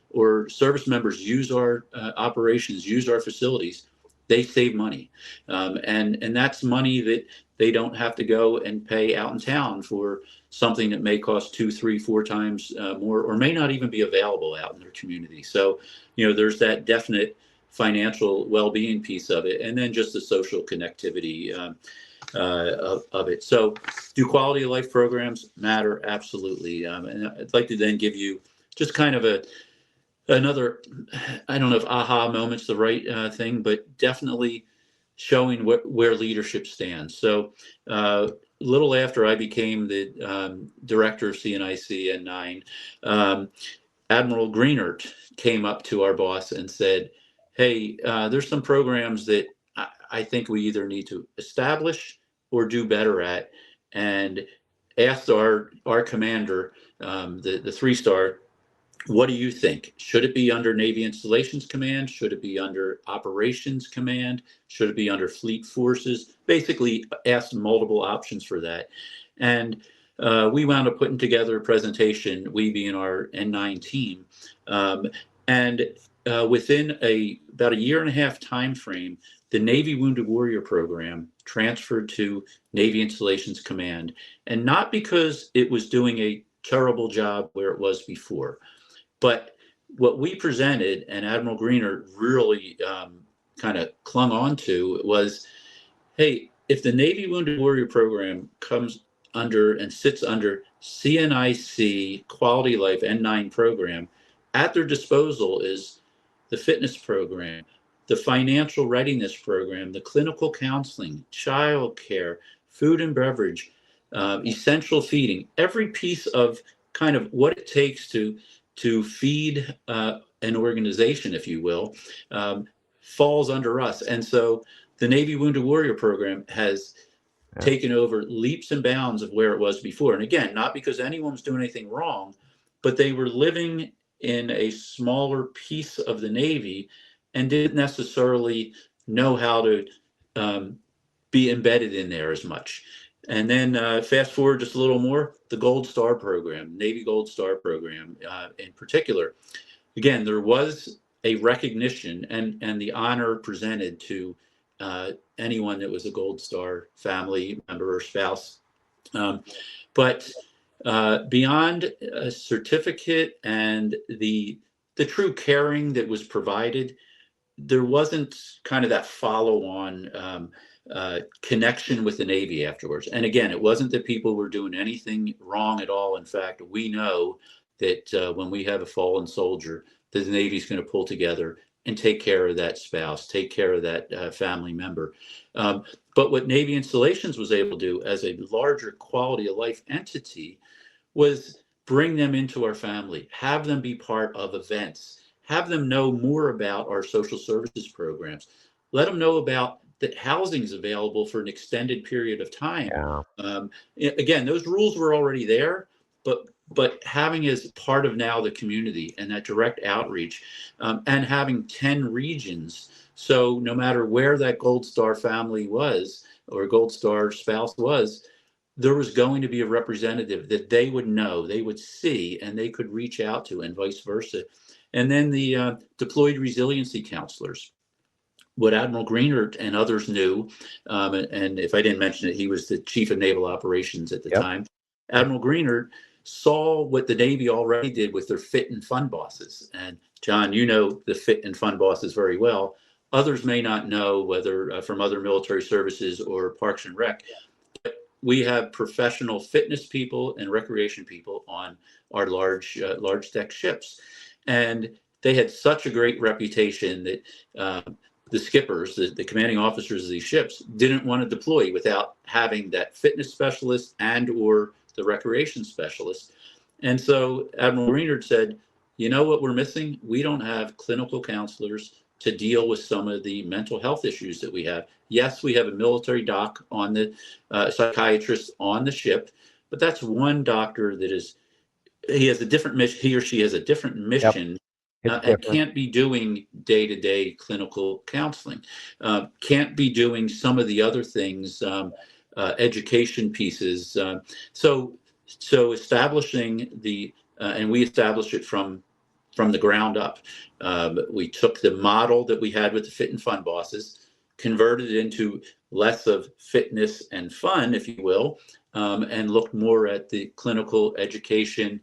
or service members use our operations, use our facilities, they save money. And that's money that they don't have to go and pay out in town for something that may cost 2, 3, 4 times more, or may not even be available out in their community. So, there's that definite financial well-being piece of it, and then just the social connectivity of it. So, do quality of life programs matter? Absolutely. And I'd like to then give you just kind of another, I don't know if aha moment's the right thing, but definitely showing where leadership stands. So a little after I became the director of CNIC N9, Admiral Greenert came up to our boss and said, hey, there's some programs that I think we either need to establish or do better at, and asked our commander, the 3-star, what do you think? Should it be under Navy Installations Command? Should it be under Operations Command? Should it be under Fleet Forces? Basically asked multiple options for that. And we wound up putting together a presentation, we being our N9 team. And within about a 1.5-year time frame, the Navy Wounded Warrior program transferred to Navy Installations Command. And not because it was doing a terrible job where it was before, but what we presented, and Admiral Greener really kind of clung on to, was, hey, if the Navy Wounded Warrior Program comes under and sits under CNIC Quality Life N9 program, at their disposal is the fitness program, the financial readiness program, the clinical counseling, childcare, food and beverage, essential feeding, every piece of kind of what it takes to feed an organization, if you will, falls under us. And so the Navy Wounded Warrior Program has taken over leaps and bounds of where it was before. And again, not because anyone was doing anything wrong, but they were living in a smaller piece of the Navy and didn't necessarily know how to be embedded in there as much. And then fast forward just a little more, the Gold Star program, Navy Gold Star program in particular. Again, there was a recognition and the honor presented to anyone that was a Gold Star family member or spouse. But beyond a certificate and the true caring that was provided, there wasn't kind of that follow-on connection with the Navy afterwards. And again, it wasn't that people were doing anything wrong at all. In fact, we know that when we have a fallen soldier, the Navy's going to pull together and take care of that spouse, take care of that family member. But what Navy Installations was able to do as a larger quality of life entity was bring them into our family, have them be part of events, have them know more about our social services programs, let them know about that housing is available for an extended period of time. Again, those rules were already there, but having as part of now the community and that direct outreach, and having 10 regions. So no matter where that Gold Star family was or Gold Star spouse was, there was going to be a representative that they would know, they would see, and they could reach out to, and vice versa. And then the deployed resiliency counselors. What Admiral Greenert and others knew, and if I didn't mention it, he was the chief of naval operations at the time. Admiral Greenert saw what the Navy already did with their fit and fun bosses. And John, you know the fit and fun bosses very well. Others may not know, whether from other military services or Parks and Rec. But we have professional fitness people and recreation people on our large deck ships. And they had such a great reputation that the skippers, the commanding officers of these ships, didn't want to deploy without having that fitness specialist and or the recreation specialist. And so Admiral Greenert said, you know what we're missing? We don't have clinical counselors to deal with some of the mental health issues that we have. Yes, we have a military doc on the psychiatrist on the ship, but that's one doctor that is, he has a different mission, he or she has a different mission. And can't be doing day-to-day clinical counseling, can't be doing some of the other things, education pieces. So establishing the, and we established it from the ground up. We took the model that we had with the fit and fun bosses, converted it into less of fitness and fun, if you will, and looked more at the clinical education,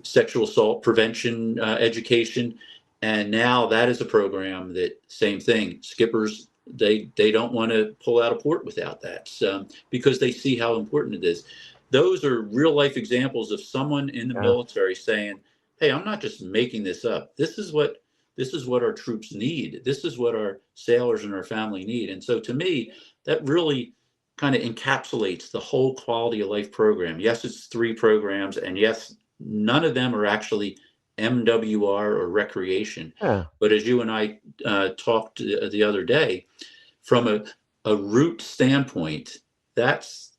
sexual assault prevention education. And now that is a program that, same thing, skippers, they don't want to pull out a port without that, because they see how important it is. Those are real life examples of someone in the military saying, hey, I'm not just making this up. This is what our troops need. This is what our sailors and our family need. And so to me, that really kind of encapsulates the whole quality of life program. Yes, it's 3 programs, and yes, none of them are actually MWR or recreation. But as you and I talked the other day, from a root standpoint, that's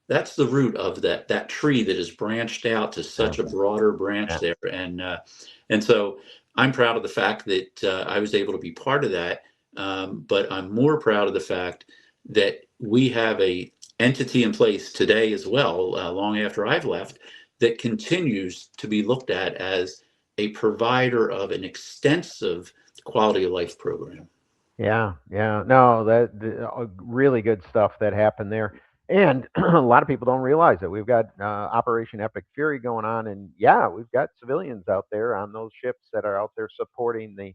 the root of that tree that is branched out to such a broader branch there. And so I'm proud of the fact that I was able to be part of that. But I'm more proud of the fact that we have a entity in place today as well, long after I've left, that continues to be looked at as a provider of an extensive quality of life program. No, that really good stuff that happened there. And a lot of people don't realize that we've got Operation Epic Fury going on, and we've got civilians out there on those ships that are out there supporting the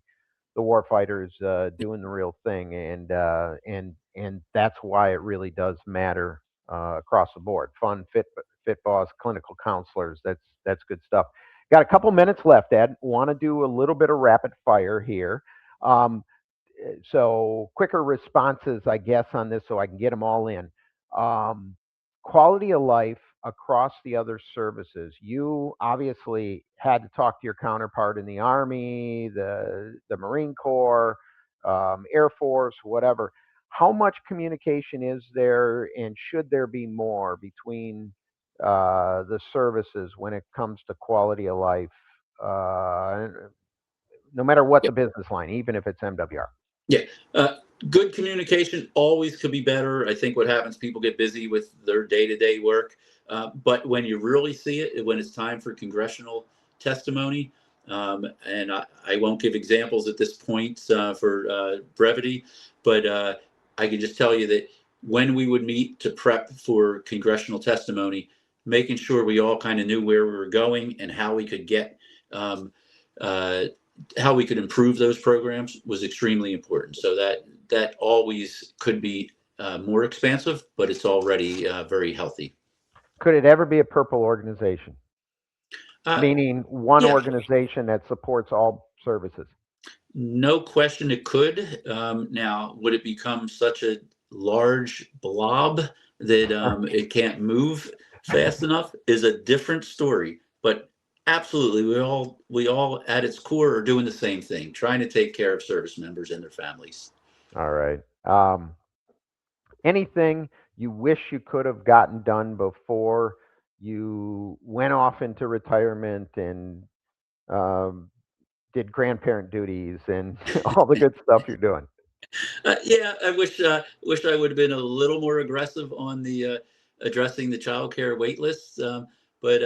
war fighters, doing the real thing, and and that's why it really does matter across the board. Fun, fit boss, clinical counselors. That's good stuff. Got a couple minutes left, Ed. Want to do a little bit of rapid fire here. Um, so quicker responses, I guess, on this, so I can get them all in. Um, Quality of life across the other services. You obviously had to talk to your counterpart in the Army, the Marine Corps, Air Force, whatever. How much communication is there, and should there be more between the services when it comes to quality of life? Uh, no matter what the business line, even if it's MWR. Yeah. Good communication always could be better. I think what happens, people get busy with their day-to-day work. But when you really see it, when it's time for congressional testimony, and I won't give examples at this point for brevity, but I can just tell you that when we would meet to prep for congressional testimony, making sure we all kind of knew where we were going and how we could get um, uh, how we could improve those programs was extremely important. So that always could be more expansive, but it's already very healthy. Could it ever be a purple organization? Meaning one Yeah, organization that supports all services? no question it could. Now, would it become such a large blob that it can't move fast enough is a different story. But absolutely, we all at its core are doing the same thing, trying to take care of service members and their families. All right. Anything you wish you could have gotten done before you went off into retirement and um, did grandparent duties and all the good stuff you're doing? Yeah, I wish I would have been a little more aggressive on the addressing the childcare wait lists. But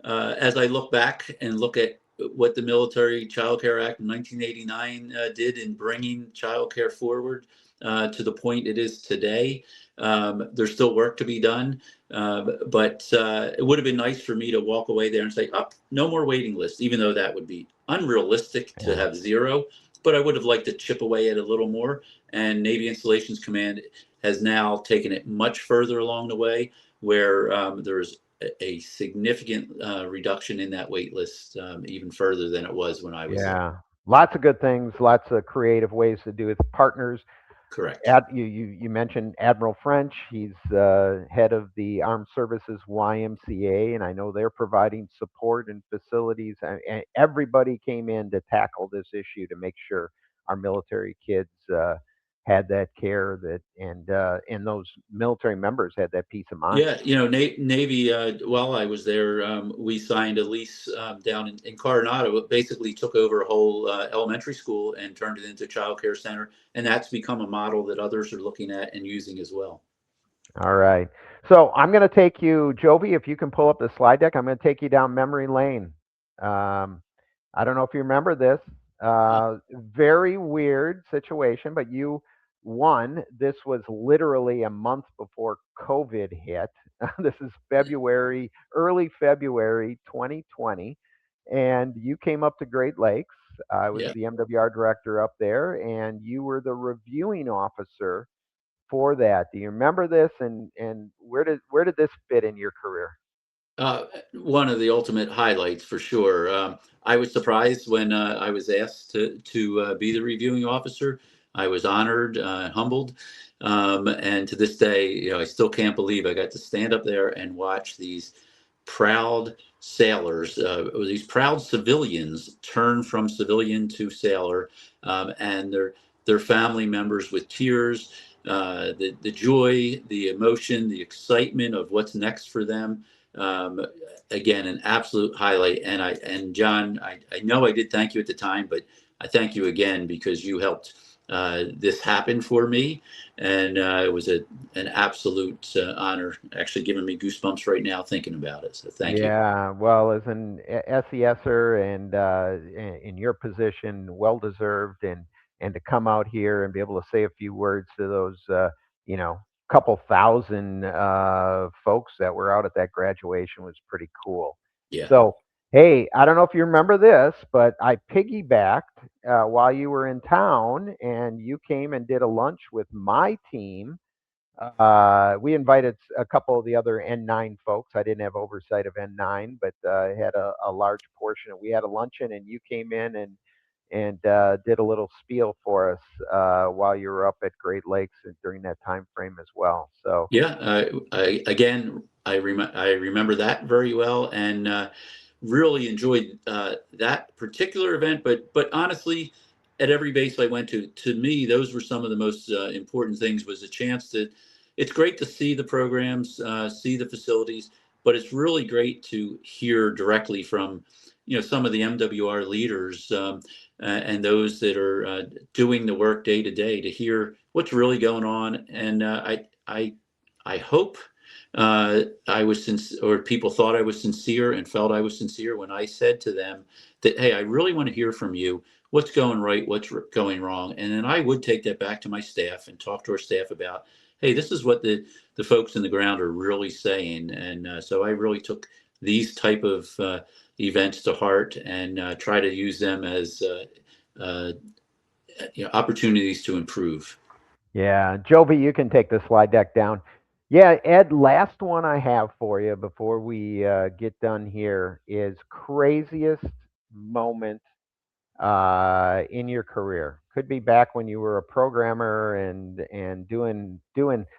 as I look back and look at what the Military Child Care Act of 1989 did in bringing childcare forward to the point it is today, there's still work to be done. But it would have been nice for me to walk away there and say, "Oh, no more waiting lists," even though that would be unrealistic to Yeah. have zero. But I would have liked to chip away at it a little more. And Navy Installations Command has now taken it much further along the way, where there's a significant reduction in that wait list, even further than it was when I was there. Yeah. Lots of good things, lots of creative ways to do it. Partners. Correct. You mentioned Admiral French. He's head of the Armed Services YMCA, and I know they're providing support and facilities. And everybody came in to tackle this issue to make sure our military kids had that care that, and those military members had that peace of mind. Yeah, Navy, while I was there, we signed a lease down in Coronado. It basically took over a whole elementary school and turned it into a child care center. And that's become a model that others are looking at and using as well. All right. So I'm going to take you, Jovi, if you can pull up the slide deck, I'm going to take you down memory lane. I don't know if you remember this. Very weird situation, but you won. This was literally a month before COVID hit. This is February, early February 2020. And you came up to Great Lakes. I was Yeah. the MWR director up there, and you were the reviewing officer for that. Do you remember this, and where did this fit in your career? One of the ultimate highlights for sure. I was surprised when I was asked to be the reviewing officer. I was honored, humbled, and to this day, I still can't believe I got to stand up there and watch these proud sailors, these proud civilians, turn from civilian to sailor, and their family members with tears, the joy, the emotion, the excitement of what's next for them. um, Again, an absolute highlight. And John, I know I did thank you at the time, but I thank you again because you helped this happen for me, and it was an absolute honor. Actually, giving me goosebumps right now thinking about it. So thank you. Yeah, well, as an SESer and in your position, well deserved, and to come out here and be able to say a few words to those, you know, couple thousand folks that were out at that graduation was pretty cool. Yeah. So Hey, I don't know if you remember this, but I piggybacked while you were in town, and you came and did a lunch with my team. We invited a couple of the other N9 folks. I didn't have oversight of N9, but I had a large portion. We had a luncheon, and you came in and did a little spiel for us while you were up at Great Lakes and during that time frame as well. So Yeah, I remember that very well, and really enjoyed that particular event. But honestly, at every base I went to me, those were some of the most important things. Was a chance to. It's great to see the programs, see the facilities, but it's really great to hear directly from, some of the MWR leaders, and those that are doing the work day to day, to hear what's really going on. And I hope I was or people thought I was sincere and felt I was sincere when I said to them that, hey, I really want to hear from you. What's going right? What's going wrong? And then I would take that back to my staff and talk to our staff about, hey, this is what the folks in the ground are really saying. And so I really took these type of events to heart, and try to use them as uh, opportunities to improve. yeah, Jovi, you can take the slide deck down. Yeah, Ed, last one I have for you before we get done here is craziest moment in your career. Could be back when you were a programmer and doing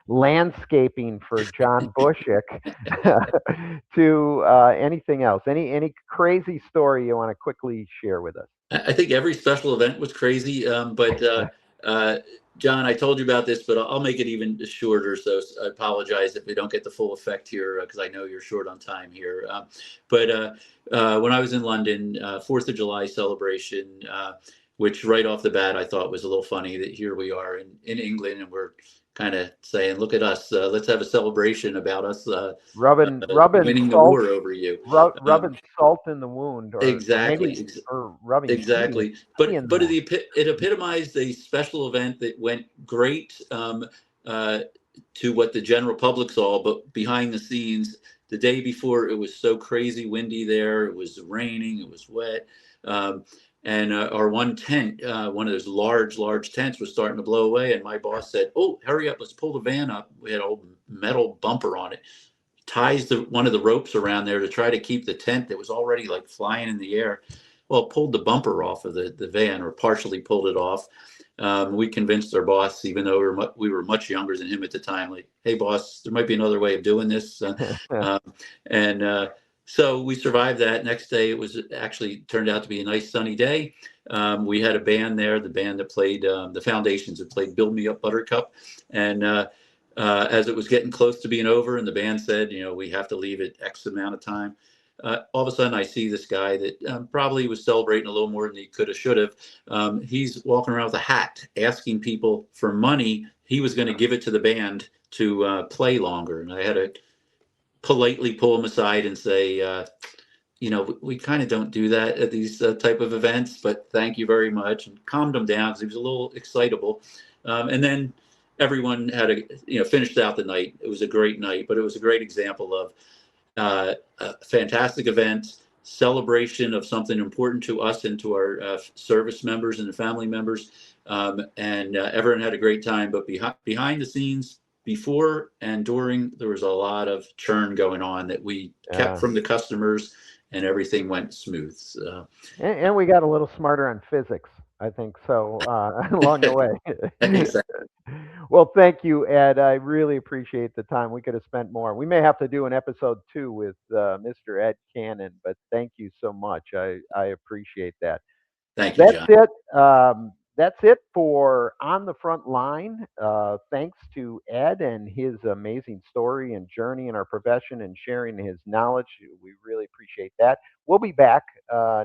landscaping for John Bushik, to anything else. Any crazy story you want to quickly share with us? I think every special event was crazy, but uh, John, I told you about this, but I'll make it even shorter. So I apologize if we don't get the full effect here, because I know you're short on time here. But when I was in London, 4th of July celebration, which right off the bat I thought was a little funny that here we are in England, and we're kind of saying, look at us, let's have a celebration about us Rubbing winning the salt, war over you. rubbing salt in the wound, or maybe Exactly. or rubbing Exactly, tea but in the but wound. it epitomized a special event that went great, uh, to what the general public saw, but behind the scenes, the day before, it was so crazy windy there. It was raining. It was wet, and our one tent, one of those large tents, was starting to blow away. And my boss said, "Oh, hurry up! Let's pull the van up." We had an old metal bumper on it. Ties one of the ropes around there to try to keep the tent that was already like flying in the air. Well, pulled the bumper off of the van, or partially pulled it off. We convinced our boss, even though we were much younger than him at the time, like, hey, boss, there might be another way of doing this. Um, and So we survived that. Next day, it was actually turned out to be a nice sunny day. We had a band there, the band that played, the Foundations, that played Build Me Up Buttercup. And as it was getting close to being over, and the band said, we have to leave at X amount of time, all of a sudden I see this guy that probably was celebrating a little more than he could have, should have. He's walking around with a hat asking people for money. He was going to give it to the band to play longer. And I had to politely pull him aside and say, we kind of don't do that at these type of events, but thank you very much, and calmed him down because he was a little excitable. And then everyone had finished out the night. It was a great night, but it was a great example of a fantastic event, celebration of something important to us and to our service members and the family members. And everyone had a great time, but behind the scenes, before and during, there was a lot of churn going on that we kept from the customers, and everything went smooth. And we got a little smarter on physics, I think so, along the way. Exactly. Well, thank you, Ed. I really appreciate the time. We could have spent more. We may have to do an episode 2 with Mr. Ed Cannon, but thank you so much. I appreciate that. Thank you, That's John. it. That's it for On the Front Line. Thanks to Ed and his amazing story and journey in our profession and sharing his knowledge. We really appreciate that. We'll be back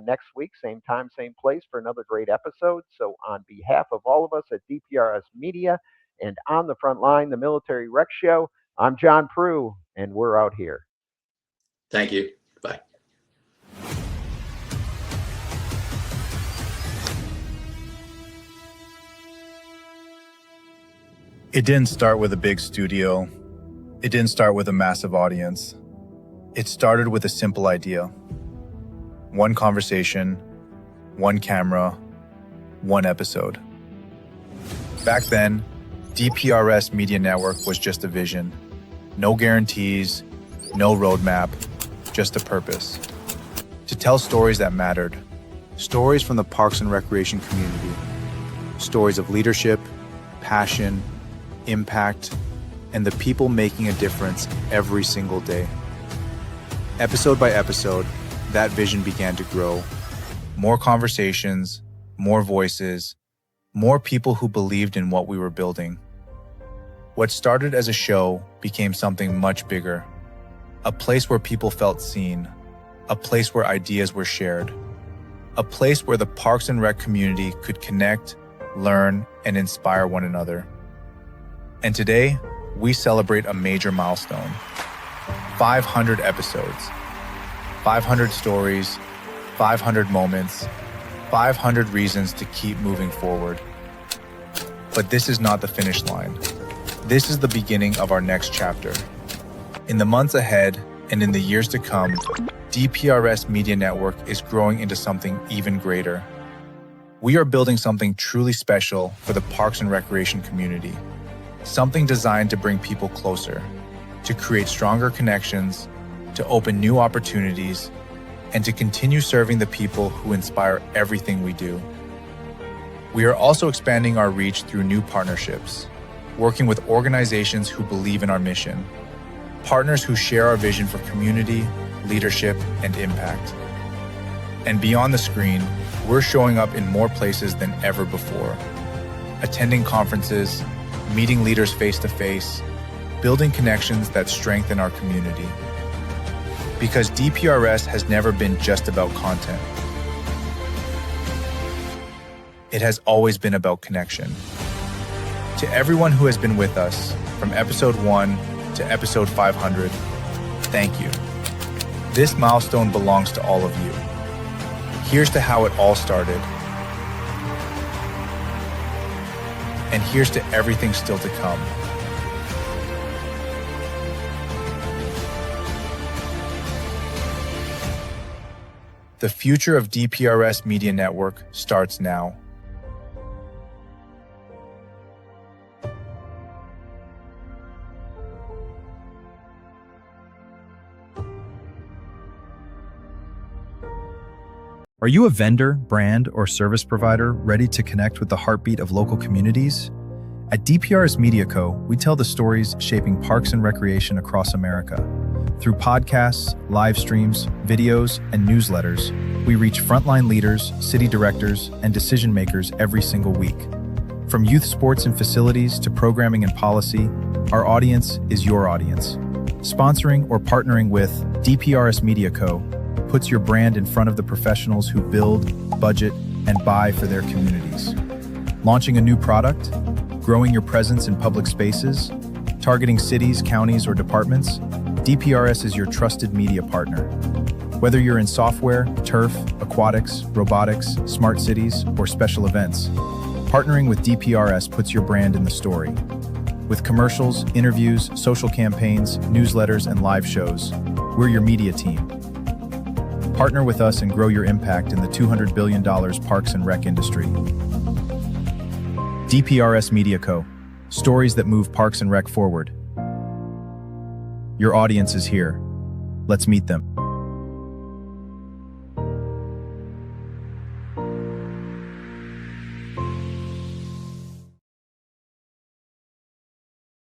next week, same time, same place, for another great episode. So, on behalf of all of us at DPRS Media and On the Front Line, the Military Rec Show, I'm John Prue, and we're out here. Thank you. Bye. It didn't start with a big studio. It didn't start with a massive audience. It started with a simple idea. One conversation, one camera, one episode. Back then, DPRS Media Network was just a vision. No guarantees, no roadmap, just a purpose. To tell stories that mattered. Stories from the Parks and Recreation community. Stories of leadership, passion, impact, and the people making a difference every single day. Episode by episode, that vision began to grow. More conversations, more voices, more people who believed in what we were building. What started as a show became something much bigger. A place where people felt seen. A place where ideas were shared. A place where the Parks and Rec community could connect, learn, and inspire one another. And today, we celebrate a major milestone. 500 episodes. 500 stories, 500 moments, 500 reasons to keep moving forward. But this is not the finish line. This is the beginning of our next chapter. In the months ahead and in the years to come, DPRS Media Network is growing into something even greater. We are building something truly special for the Parks and Recreation community. Something designed to bring people closer, to create stronger connections, to open new opportunities, and to continue serving the people who inspire everything we do. We are also expanding our reach through new partnerships, working with organizations who believe in our mission, partners who share our vision for community, leadership, and impact. And beyond the screen, we're showing up in more places than ever before, attending conferences, meeting leaders face-to-face, building connections that strengthen our community. Because DPRS has never been just about content. It has always been about connection. To everyone who has been with us, from episode 1 to episode 500, thank you. This milestone belongs to all of you. Here's to how it all started. And here's to everything still to come. The future of DPRS Media Network starts now. Are you a vendor, brand, or service provider ready to connect with the heartbeat of local communities? At DPRS Media Co., we tell the stories shaping parks and recreation across America. Through podcasts, live streams, videos, and newsletters, we reach frontline leaders, city directors, and decision makers every single week. From youth sports and facilities to programming and policy, our audience is your audience. Sponsoring or partnering with DPRS Media Co. puts your brand in front of the professionals who build, budget, and buy for their communities. Launching a new product, growing your presence in public spaces, targeting cities, counties, or departments, DPRS is your trusted media partner. Whether you're in software, turf, aquatics, robotics, smart cities, or special events, partnering with DPRS puts your brand in the story. With commercials, interviews, social campaigns, newsletters, and live shows, we're your media team. Partner with us and grow your impact in the $200 billion Parks and Rec industry. DPRS Media Co. Stories that move Parks and Rec forward. Your audience is here. Let's meet them.